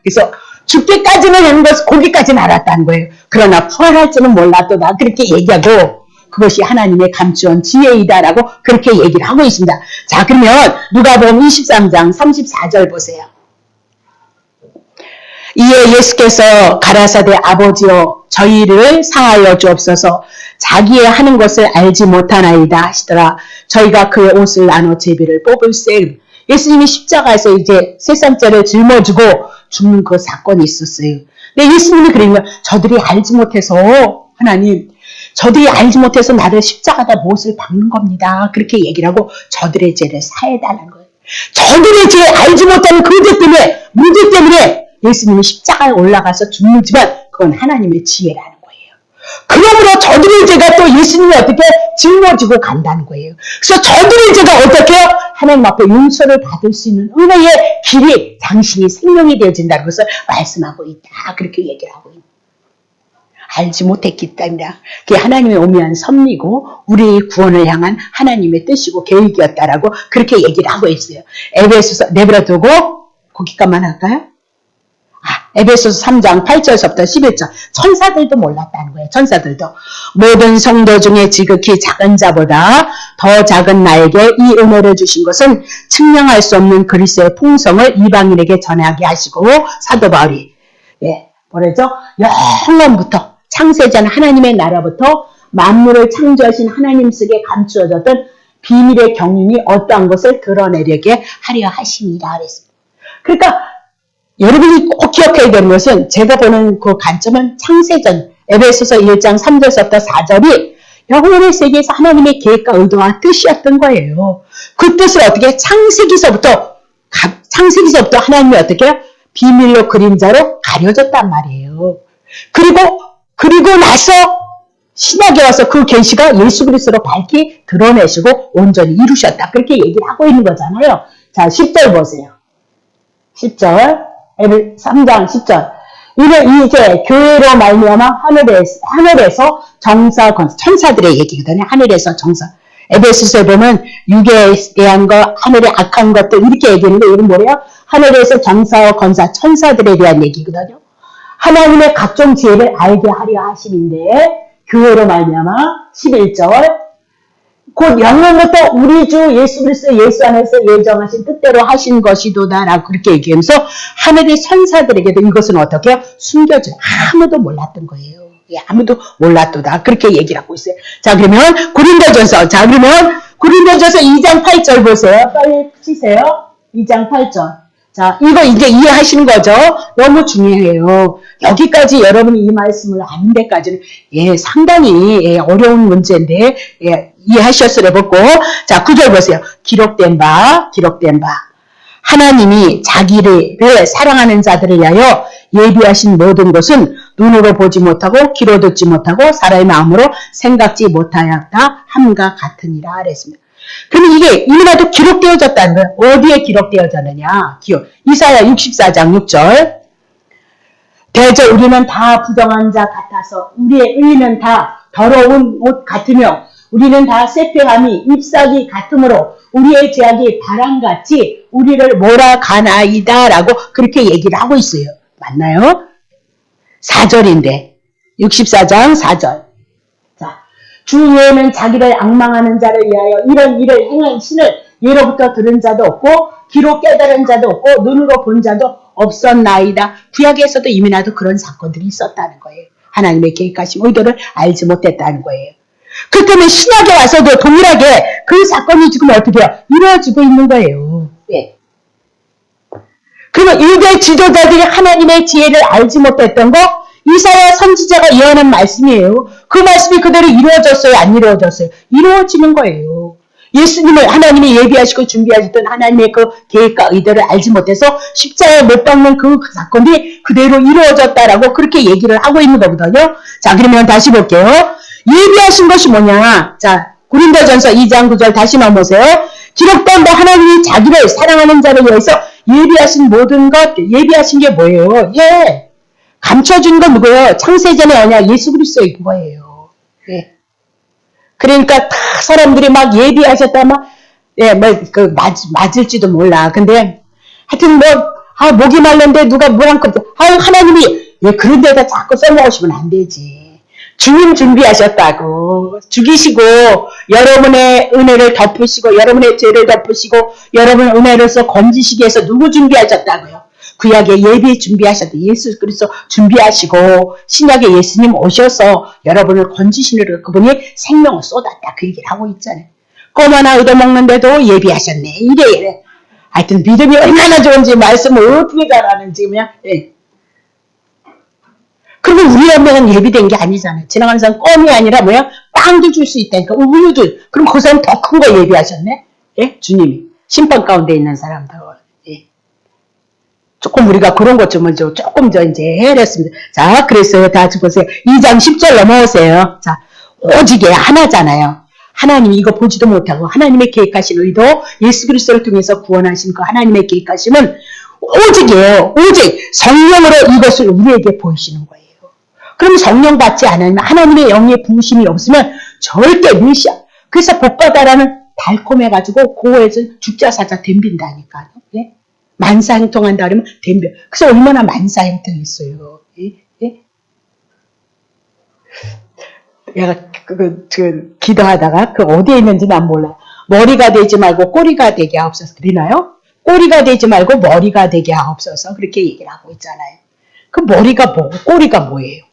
A: 그래서 죽기까지는 하는 것을 거기까지는 알았다는 거예요. 그러나 부활할지는 몰랐도다 그렇게 얘기하고 그것이 하나님의 감추온 지혜이다라고 그렇게 얘기를 하고 있습니다. 자, 그러면 누가복음 23장 34절 보세요. 이에 예수께서 가라사대 아버지여 저희를 사하여 주옵소서 자기의 하는 것을 알지 못하나이다 하시더라. 저희가 그의 옷을 나눠 제비를 뽑을세. 예수님이 십자가에서 이제 세상죄를 짊어지고 죽는 그 사건이 있었어요. 근데 예수님이 그러니까 저들이 알지 못해서 하나님 저들이 알지 못해서 나를 십자가에다 못을 박는 겁니다. 그렇게 얘기를 하고 저들의 죄를 사해달라는 거예요. 저들의 죄 알지 못하는 그 죄 때문에 문제 때문에 예수님이 십자가에 올라가서 죽는지만 그건 하나님의 지혜라는 거예요. 그러므로 저들의 죄가 또 예수님이 어떻게 짊어지고 간다는 거예요. 그래서 저들의 죄가 어떻게 하나님 앞에 용서를 받을 수 있는 은혜의 길이 당신이 생명이 되어진다는 것을 말씀하고 있다. 그렇게 얘기를 하고 있다. 알지 못했기 때문이다. 그게 하나님의 오묘한 섭리고 우리의 구원을 향한 하나님의 뜻이고 계획이었다라고 그렇게 얘기를 하고 있어요. 에베소서 내버려두고 거기까지만 할까요? 에베소서 3장 8절서부터 11절 천사들도 몰랐다는 거예요. 천사들도 모든 성도 중에 지극히 작은 자보다 더 작은 나에게 이 은혜를 주신 것은 측량할 수 없는 그리스도의 풍성을 이방인에게 전하게 하시고 사도 바울이 뭐라죠? 영원부터 창세전 하나님의 나라부터 만물을 창조하신 하나님 속에 감추어졌던 비밀의 경륜이 어떠한 것을 드러내려게 하려 하심이라 그랬습니다. 그러니까 여러분이 꼭 기억해야 되는 것은 제가 보는 그 관점은 창세전 에베소서 1장 3절부터 4절이 영혼의 세계에서 하나님의 계획과 의도와 뜻이었던 거예요. 그 뜻을 어떻게 창세기서부터 하나님이 어떻게 비밀로 그림자로 가려졌단 말이에요. 그리고 나서 신약에 와서 그 계시가 예수 그리스도로 밝히 드러내시고 온전히 이루셨다. 그렇게 얘기를 하고 있는 거잖아요. 자, 10절 보세요. 10절. 3장 10절. 이제 교회로 말미암아 하늘에서 정사 천사들의 얘기거든요. 하늘에서 정사. 에베소서에 보면 육에 대한 거, 하늘의 악한 것들 이렇게 얘기하는데 이건 뭐래요? 하늘에서 정사와 건사 천사들에 대한 얘기거든요. 하나님의 각종 지혜를 알게 하려 하심인데 교회로 말미암아 11절. 곧 영원부터 우리 주 예수 그리스도 예수 안에서 예정하신 뜻대로 하신 것이도다라고 그렇게 얘기하면서 하늘의 천사들에게도 이것은 어떻게 숨겨져 아무도 몰랐던 거예요. 아무도 몰랐도다 그렇게 얘기를 하고 있어요. 자, 그러면 고린도전서 2장 8절 보세요. 빨리 치세요. 2장 8절. 자, 이거 이제 이해하시는 거죠? 너무 중요해요. 여기까지 여러분이 이 말씀을 아는 데까지는 상당히 어려운 문제인데 이해하셨으려 보고. 자, 9절 보세요. 기록된 바 하나님이 자기를 사랑하는 자들을 위하여 예비하신 모든 것은 눈으로 보지 못하고 귀로 듣지 못하고 사람의 마음으로 생각지 못하였다 함과 같으니라 그랬습니다. 그러면 이게 이미라도 기록되어졌다는 거예요. 어디에 기록되어졌느냐? 이사야 64장 6절. 대저 우리는 다 부정한 자 같아서 우리의 의는 다 더러운 옷 같으며 우리는 다 쇠폐함이 잎사귀 같으므로 우리의 죄악이 바람같이 우리를 몰아가나이다 라고 그렇게 얘기를 하고 있어요. 맞나요? 4절인데 64장 4절. 자, 주 외에는 자기를 앙망하는 자를 위하여 이런 일을 행한 신을 예로부터 들은 자도 없고 귀로 깨달은 자도 없고 눈으로 본 자도 없었나이다. 구약에서도 이미 나도 그런 사건들이 있었다는 거예요. 하나님의 계획하신 의도를 알지 못했다는 거예요. 그 때문에 신약에 와서도 동일하게 그 사건이 지금 어떻게 해요? 이루어지고 있는 거예요. 예. 그러면 일개 지도자들이 하나님의 지혜를 알지 못했던 거 이사야 선지자가 예언한 말씀이에요. 그 말씀이 그대로 이루어졌어요? 안 이루어졌어요? 이루어지는 거예요. 예수님을 하나님이 예비하시고 준비하셨던 하나님의 그 계획과 의도를 알지 못해서 십자가에 못 박는 그 사건이 그대로 이루어졌다라고 그렇게 얘기를 하고 있는 거거든요. 자, 그러면 다시 볼게요. 예비하신 것이 뭐냐? 자, 고린도전서 2장 9절 다시 넘어오세요. 기록된 바 하나님이 자기를 사랑하는 자를 위해서 예비하신 모든 것, 예비하신 게 뭐예요? 예. 감춰준 건 누구예요? 창세전의 언약 예수 그리스도의 그거예요. 예. 그러니까 다 사람들이 막 예비하셨다 막 예, 맞을지도 몰라. 근데 하여튼 목이 말랐는데 누가 뭐랑 하나님이 예, 그런 데다 자꾸 써먹으시면 안 되지. 주님 준비하셨다고. 죽이시고 여러분의 은혜를 덮으시고 여러분의 죄를 덮으시고 여러분의 은혜로서 건지시기 위해서 누구 준비하셨다고요? 구약에 예비 준비하셨다. 예수 그리스도 준비하시고 신약에 예수님 오셔서 여러분을 건지시느라 그분이 생명을 쏟았다. 그 얘기를 하고 있잖아요. 껌 하나 얻어먹는데도 예비하셨네. 이래. 하여튼 믿음이 얼마나 좋은지 말씀을 어떻게 잘하는지 그냥 예. 그러면 우리 엄마는 예비된 게 아니잖아요. 지나가는 사람 껌이 아니라 뭐야? 빵도 줄 수 있다니까. 우유도. 그럼 그 사람 더 큰 거 예비하셨네? 예? 주님이. 심판 가운데 있는 사람들. 예. 조금 우리가 그런 것 좀 조금 더 이제 해냈습니다. 자, 그랬어요. 다 보세요. 2장 10절 넘어오세요. 자, 오직에 하나잖아요. 하나님이 이거 보지도 못하고 하나님의 계획하신 의도, 예수 그리스도를 통해서 구원하신 그 하나님의 계획하심은 오직이에요. 오직 성령으로 이것을 우리에게 보이시는 거예요. 그럼 성령 받지 않으면 하나님의 영의 부으심이 없으면 절대 무시야. 그래서 복받아라는 달콤해가지고 고에서 죽자사자 덤빈다니까요. 예? 만사형통한다 그러면 덤벼. 그래서 얼마나 만사형통했어요. 예? 예? 내가 기도하다가 어디에 있는지 난 몰라요. 머리가 되지 말고 꼬리가 되게 하옵소서. 그러나요? 꼬리가 되지 말고 머리가 되게 하옵소서. 그렇게 얘기를 하고 있잖아요. 그 머리가 뭐고 꼬리가 뭐예요?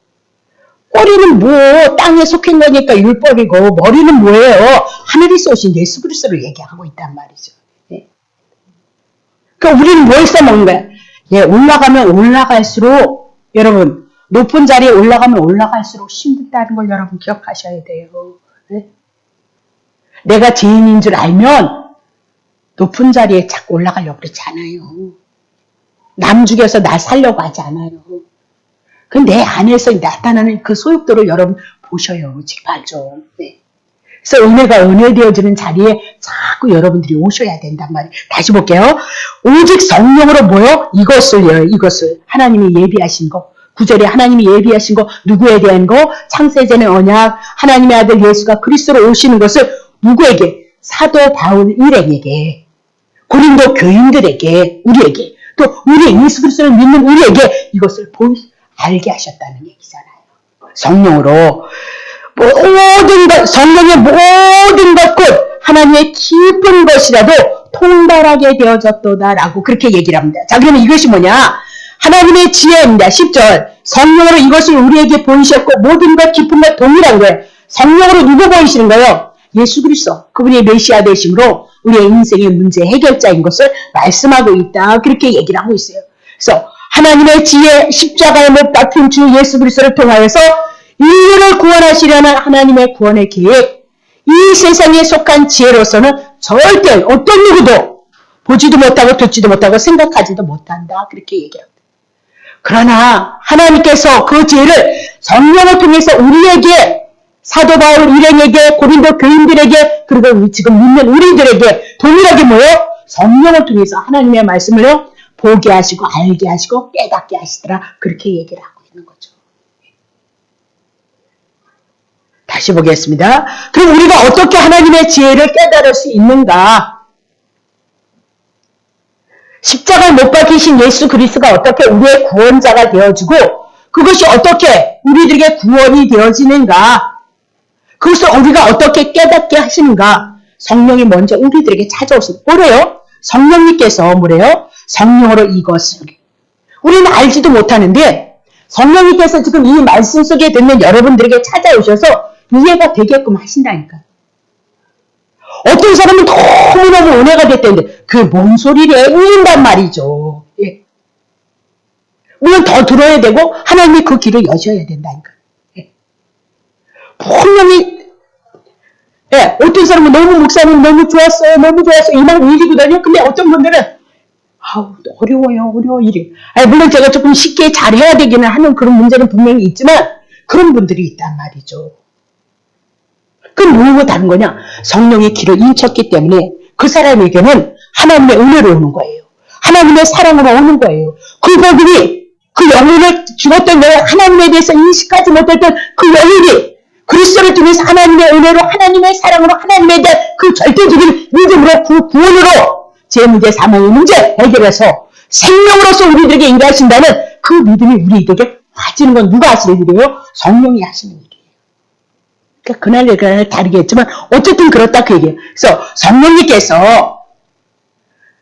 A: 꼬리는 뭐 땅에 속한 거니까 율법이고 머리는 뭐예요? 하늘이 쏘신 예수 그리스도를 얘기하고 있단 말이죠. 예. 그러니까 우리는 뭘 써먹는 거야? 예, 올라가면 올라갈수록 여러분 높은 자리에 올라가면 올라갈수록 힘들다는 걸 여러분 기억하셔야 돼요. 예? 내가 죄인인 줄 알면 높은 자리에 자꾸 올라가려고 그러지 않아요. 남 죽여서 나 살려고 하지 않아요. 그 내 안에서 나타나는 그 소욕도를 여러분 보셔요. 제발 좀. 네. 그래서 은혜가 은혜되어지는 자리에 자꾸 여러분들이 오셔야 된단 말이에요. 다시 볼게요. 오직 성령으로 뭐요? 이것을 하나님이 예비하신 거. 9절에 하나님이 예비하신 거, 누구에 대한 거? 창세전의 언약, 하나님의 아들 예수가 그리스도로 오시는 것을 누구에게? 사도 바울 일행에게, 고린도 교인들에게, 우리에게, 또 우리 예수 그리스도를 믿는 우리에게 이것을 알게 하셨다는 얘기잖아요. 성령으로 모든 것, 성령의 모든 것 곧 하나님의 깊은 것이라도 통달하게 되어졌도다라고 그렇게 얘기를 합니다. 자, 그러면 이것이 뭐냐? 하나님의 지혜입니다. 10절. 성령으로 이것을 우리에게 보이셨고 모든 것 깊은 것 동일한 거예요. 성령으로 누구 보이시는 거예요? 예수 그리스도. 그분이 메시아 되심으로 우리의 인생의 문제 해결자인 것을 말씀하고 있다. 그렇게 얘기를 하고 있어요. 그래서 하나님의 지혜, 십자가에 못 박힌 주 예수 그리스도를 통하여서 인류를 구원하시려는 하나님의 구원의 계획, 이 세상에 속한 지혜로서는 절대 어떤 누구도 보지도 못하고 듣지도 못하고 생각하지도 못한다. 그렇게 얘기합니다. 그러나 하나님께서 그 지혜를 성령을 통해서 우리에게, 사도 바울 일행에게, 고린도 교인들에게, 그리고 지금 믿는 우리들에게 동일하게 뭐예요? 성령을 통해서 하나님의 말씀을요 보게 하시고 알게 하시고 깨닫게 하시더라. 그렇게 얘기를 하고 있는 거죠. 다시 보겠습니다. 그럼 우리가 어떻게 하나님의 지혜를 깨달을 수 있는가? 십자가에 못 박히신 예수 그리스도가 어떻게 우리의 구원자가 되어지고 그것이 어떻게 우리들에게 구원이 되어지는가? 그것을 우리가 어떻게 깨닫게 하시는가? 성령이 먼저 우리들에게 찾아오십니다. 뭐래요? 성령님께서 뭐래요? 성령으로 이것을 우리는 알지도 못하는데 성령님께서 지금 이 말씀 속에 듣는 여러분들에게 찾아오셔서 이해가 되게끔 하신다니까. 어떤 사람은 너무너무 은혜가 됐다는데 그 뭔 소리래? 울린단 말이죠. 예. 물론 더 들어야 되고 하나님이 그 길을 여셔야 된다니까. 예. 분명히 예, 어떤 사람은 너무 목사님 너무 좋았어요. 너무 좋았어요. 이만 울리고 다녀. 근데 어떤 분들은 아우 어려워요. 이래. 아니, 물론 제가 조금 쉽게 잘해야 되기는 하는 그런 문제는 분명히 있지만 그런 분들이 있단 말이죠. 그럼 뭐고 다른 거냐? 성령의 길을 인쳤기 때문에 그 사람에게는 하나님의 은혜로 오는 거예요. 하나님의 사랑으로 오는 거예요. 그 부분이 그 영혼을 죽었던 내 하나님에 대해서 인식하지 못했던 그 영혼이 그리스도를 통해서 하나님의 은혜로 하나님의 사랑으로 하나님에 대한 그 절대적인 믿음으로 구원으로 제 문제 사망의 문제 해결해서 생명으로서 우리들에게 일하신다는 그 믿음이 우리에게 와지는 건 누가 하시는 일이에요? 성령이 하시는 일이에요. 그러니까 그날 다르겠지만 어쨌든 그렇다 그 얘기예요. 그래서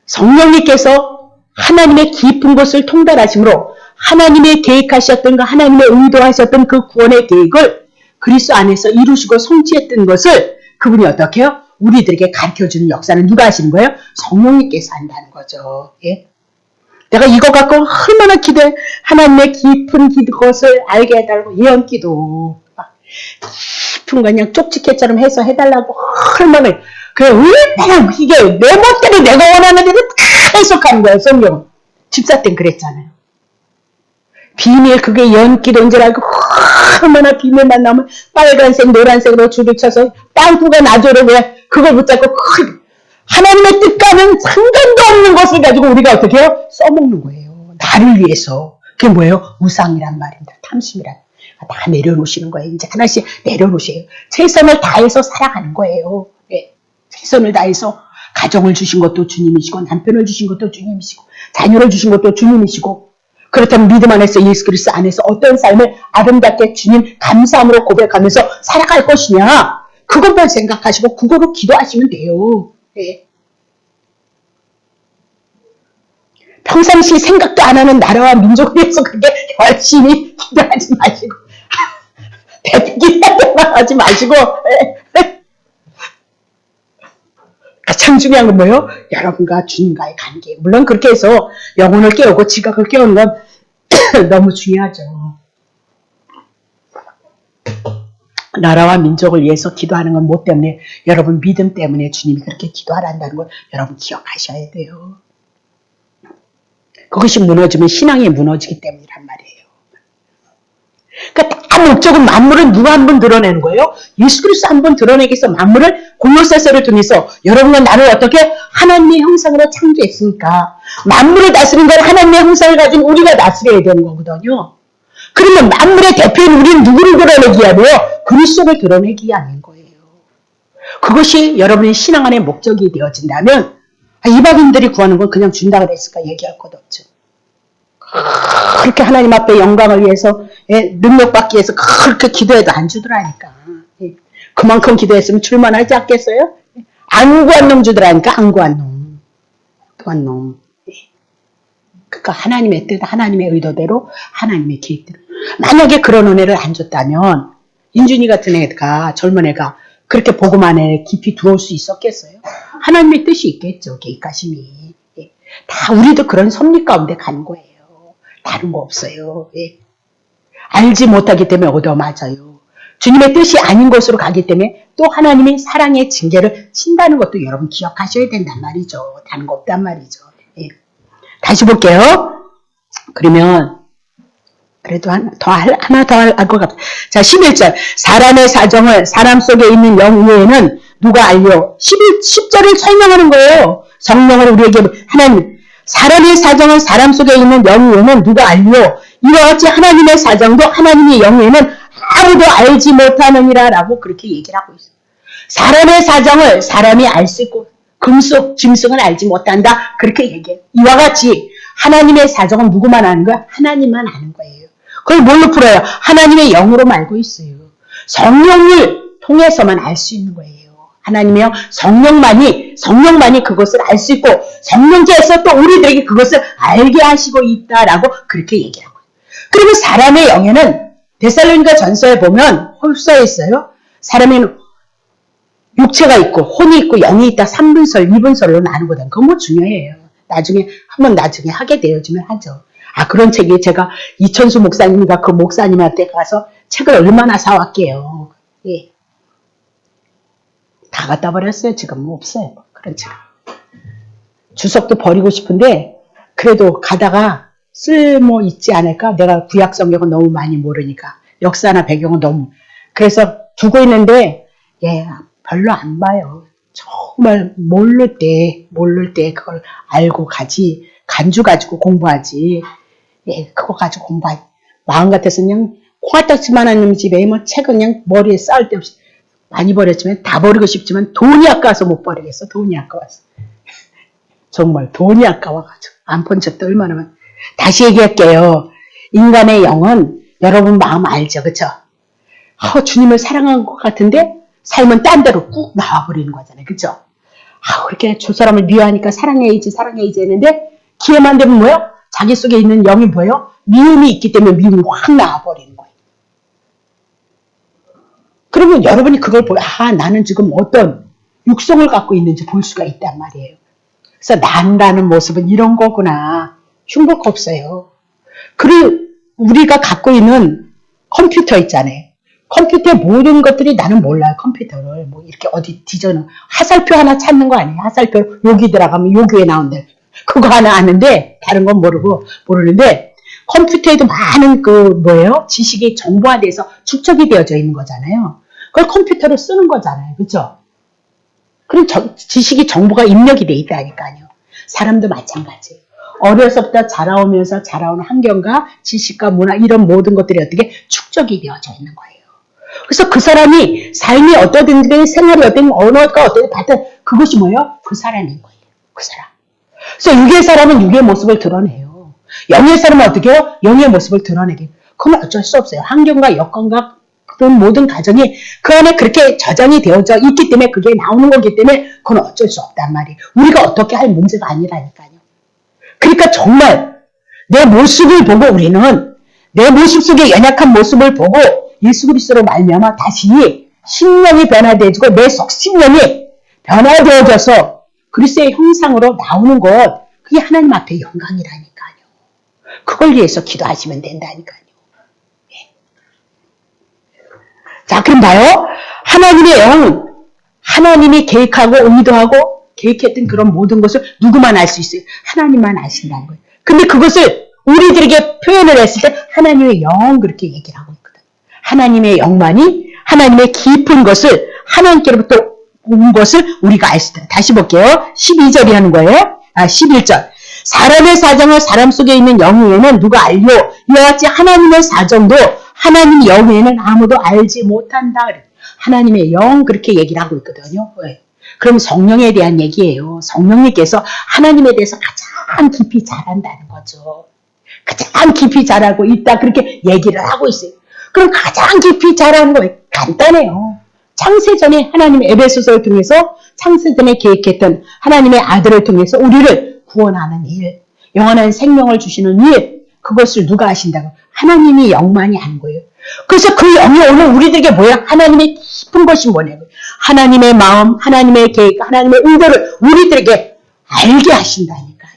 A: 성령님께서 하나님의 깊은 곳을 통달하심으로 하나님의 계획하셨던 그 하나님의 의도하셨던 그 구원의 계획을 그리스도 안에서 이루시고 성취했던 것을 그분이 어떻게 해요? 우리들에게 가르쳐주는 역사는 누가 하시는 거예요? 성령님께서 한다는 거죠. 예? 내가 이거 갖고 얼마나 기도해. 하나님의 깊은 것을 알게 해달라고 예언기도 깊은 거 그냥 쪽지게처럼 해서 해달라고 얼마나 얼마나 이게 내 멋대로 내가 원하는 대로 다 해석하는 거예요. 성경은. 집사 땐 그랬잖아요. 비밀 그게 연기도인 줄 알고 얼마나 비밀만 나오면 빨간색 노란색으로 줄을 쳐서 빵꾸가 나도록 그걸 붙잡고 하나님의 뜻과는 상관도 없는 것을 가지고 우리가 어떻게 해요? 써먹는 거예요. 나를 위해서. 그게 뭐예요? 우상이란 말입니다. 탐심이란. 다 내려놓으시는 거예요. 이제 하나씩 내려놓으세요. 최선을 다해서 살아가는 거예요. 네. 최선을 다해서 가정을 주신 것도 주님이시고 남편을 주신 것도 주님이시고 자녀를 주신 것도 주님이시고 그렇다면 믿음 안에서 예수 그리스도 안에서 어떤 삶을 아름답게 주님 감사함으로 고백하면서 살아갈 것이냐 그것만 생각하시고 그거로 기도하시면 돼요. 네. 평상시 생각도 안 하는 나라와 민족을 위해서 그렇게 열심히 기도하지 마시고 대기만 하지 마시고 가장 중요한 건 뭐예요? 여러분과 주님과의 관계. 물론 그렇게 해서 영혼을 깨우고 지각을 깨우는 건 너무 중요하죠. 나라와 민족을 위해서 기도하는 건 뭐 때문에? 여러분 믿음 때문에 주님이 그렇게 기도하란다는 걸 여러분 기억하셔야 돼요. 그것이 무너지면 신앙이 무너지기 때문이란 말이에요. 그러니까 다 목적은 만물을 누가 한 번 드러내는 거예요? 예수 그리스도 한 번 드러내기 위해서 만물을 골로새서를 통해서 여러분과 나를 어떻게 하나님의 형상으로 창조했으니까 만물을 다스리는 건 하나님의 형상을 가진 우리가 다스려야 되는 거거든요. 그러면 만물의 대표인 우리는 누구를 드러내기 위함이에요? 그리스도를 드러내기 위함인 거예요. 그것이 여러분의 신앙 안의 목적이 되어진다면 이방인들이 구하는 건 그냥 준다 그랬을까 얘기할 것 없죠. 그렇게 하나님 앞에 영광을 위해서 능력받기 위해서 그렇게 기도해도 안 주더라니까. 그만큼 기도했으면 출만하지 않겠어요? 안 구한 놈 주더라니까. 안 구한 놈. 구한 놈. 그러니까 하나님의 뜻, 하나님의 의도대로 하나님의 계획대로. 만약에 그런 은혜를 안 줬다면 인준이 같은 애가 젊은 애가 그렇게 복음 안에 깊이 들어올 수 있었겠어요? 하나님의 뜻이 있겠죠. 계획하심이. 다 우리도 그런 섭리 가운데 가는 거예요. 다른 거 없어요. 알지 못하기 때문에 얻어맞아요. 주님의 뜻이 아닌 곳으로 가기 때문에 또 하나님이 사랑의 징계를 친다는 것도 여러분 기억하셔야 된단 말이죠. 다른 거 없단 말이죠. 다시 볼게요. 그러면 그래도 하나 더 할 것 같아요. 자, 11절. 사람의 사정을 사람 속에 있는 영 외에는 누가 알려? 10절을 설명하는 거예요. 성령으로 우리에게 하나님 사람의 사정을 사람 속에 있는 영 외에는 누가 알려? 이와 같이 하나님의 사정도 하나님의 영 외에는 아무도 알지 못하느니라 라고 그렇게 얘기를 하고 있어요. 사람의 사정을 사람이 알 수 있고 금속, 짐승은 알지 못한다. 그렇게 얘기해요. 이와 같이 하나님의 사정은 누구만 아는 거야? 하나님만 아는 거예요. 그걸 뭘로 풀어요? 하나님의 영으로 알고 있어요. 성령을 통해서만 알 수 있는 거예요. 하나님의 영, 성령만이 그것을 알 수 있고 성령께서 또 우리들에게 그것을 알게 하시고 있다라고 그렇게 얘기하고 있어요. 그리고 사람의 영에는 데살로니가 전서에 보면 홀서에 있어요. 사람에는 육체가 있고 혼이 있고 영이 있다. 3분설, 2분설로 나누거든. 그건 뭐 중요해요. 나중에 하게 되어지면 하죠. 그런 책이 제가 이천수 목사님과 그 목사님한테 가서 책을 얼마나 사왔게요. 예. 다 갖다 버렸어요. 지금 없어요. 그런 책. 주석도 버리고 싶은데 그래도 가다가 쓸모 있지 않을까? 내가 구약 성경은 너무 많이 모르니까 역사나 배경은 너무 그래서 두고 있는데 별로 안 봐요. 정말 모를 때 그걸 알고 가지 간주 가지고 공부하지. 그거 가지고 공부하지. 마음 같아서 그냥 콩알딱지만한 집에 뭐 책은 그냥 머리에 쌓을 데 없이 많이 버렸지만 다 버리고 싶지만 돈이 아까워서 못 버리겠어. 돈이 아까워서. 정말 돈이 아까워가지고 안 본 적도 얼마나 많아. 다시 얘기할게요. 인간의 영은 여러분 마음 알죠, 그렇죠? 주님을 사랑한 것 같은데 삶은 딴 데로 꾹 나와버리는 거잖아요, 그렇죠? 그렇게 저 사람을 미워하니까 사랑해야지 했는데 기회만 되면 뭐요? 자기 속에 있는 영이 뭐예요? 미움이 있기 때문에 미움이 확 나와버리는 거예요. 그러면 여러분이 그걸 보고 나는 지금 어떤 육성을 갖고 있는지 볼 수가 있단 말이에요. 그래서 난라는 모습은 이런 거구나. 흉볼 거 없어요. 그리고 우리가 갖고 있는 컴퓨터 있잖아요. 컴퓨터의 모든 것들이 나는 몰라요. 컴퓨터를 뭐 이렇게 어디 뒤져놓은 화살표 하나 찾는 거 아니에요. 화살표 여기 들어가면 여기에 나온대. 그거 하나 아는데 다른 건 모르는데 컴퓨터에도 많은 지식이 정보화돼서 축적이 되어져 있는 거잖아요. 그걸 컴퓨터로 쓰는 거잖아요. 그렇죠? 그럼 지식이 정보가 입력이 돼 있다니까요. 사람도 마찬가지예요. 어려서부터 자라오면서 자라온 환경과 지식과 문화 이런 모든 것들이 어떻게 축적이 되어져 있는 거예요. 그래서 그 사람이 삶이 어떠든지 생활이 어떠든 언어가 어떠든 받든 그것이 뭐예요? 그 사람인 거예요. 그 사람. 그래서 육의 사람은 육의 모습을 드러내요. 영의 사람은 어떻게 해요? 영의 모습을 드러내게. 그건 어쩔 수 없어요. 환경과 여건과 그런 모든 가정이 그 안에 그렇게 저장이 되어져 있기 때문에 그게 나오는 거기 때문에 그건 어쩔 수 없단 말이에요. 우리가 어떻게 할 문제가 아니라니까요. 그러니까 정말 내 모습을 보고 우리는 내 모습 속에 연약한 모습을 보고 예수 그리스도로 말미암아 다시 신령이 변화되어지고 내 속신령이 변화되어져서 그리스도의 형상으로 나오는 것 그게 하나님 앞에 영광이라니까요. 그걸 위해서 기도하시면 된다니까요. 자, 그럼 봐요. 하나님의 영, 하나님이 계획하고 의도하고 계획했던 그런 모든 것을 누구만 알 수 있어요? 하나님만 아신다는 거예요. 근데 그것을 우리들에게 표현을 했을 때 하나님의 영 그렇게 얘기를 하고 있거든요. 하나님의 영만이 하나님의 깊은 것을 하나님께로부터 온 것을 우리가 알 수 있다. 다시 볼게요. 12절이 하는 거예요. 11절. 사람의 사정을 사람 속에 있는 영에는 누가 알려? 이와 같이 하나님의 사정도 하나님 영에는 아무도 알지 못한다. 하나님의 영 그렇게 얘기를 하고 있거든요. 왜? 그럼 성령에 대한 얘기예요. 성령님께서 하나님에 대해서 가장 깊이 잘 안다는 거죠. 가장 깊이 잘하고 있다. 그렇게 얘기를 하고 있어요. 그럼 가장 깊이 잘하는 거 간단해요. 창세전에 하나님 에베소서를 통해서 창세전에 계획했던 하나님의 아들을 통해서 우리를 구원하는 일, 영원한 생명을 주시는 일, 그것을 누가 하신다고? 하나님이 영만이 하는 거예요. 그래서 그 영이 오늘 우리들에게 뭐야? 하나님의 깊은 것이 뭐냐고요. 하나님의 마음, 하나님의 계획, 하나님의 의도를 우리들에게 알게 하신다니까요.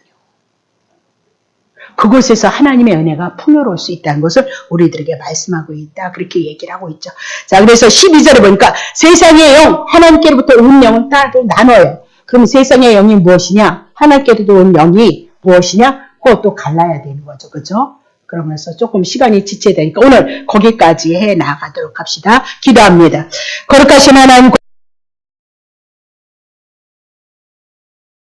A: 그곳에서 하나님의 은혜가 풍요로울 수 있다는 것을 우리들에게 말씀하고 있다. 그렇게 얘기를 하고 있죠. 자, 그래서 12절에 보니까 세상의 영, 하나님께로부터 온 영은 따로 나눠요. 그럼 세상의 영이 무엇이냐? 하나님께로부터 온 영이 무엇이냐? 그것도 갈라야 되는 거죠. 그죠? 그러면서 조금 시간이 지체되니까 오늘 거기까지 해 나가도록 합시다. 기도합니다. 거룩하신 하나님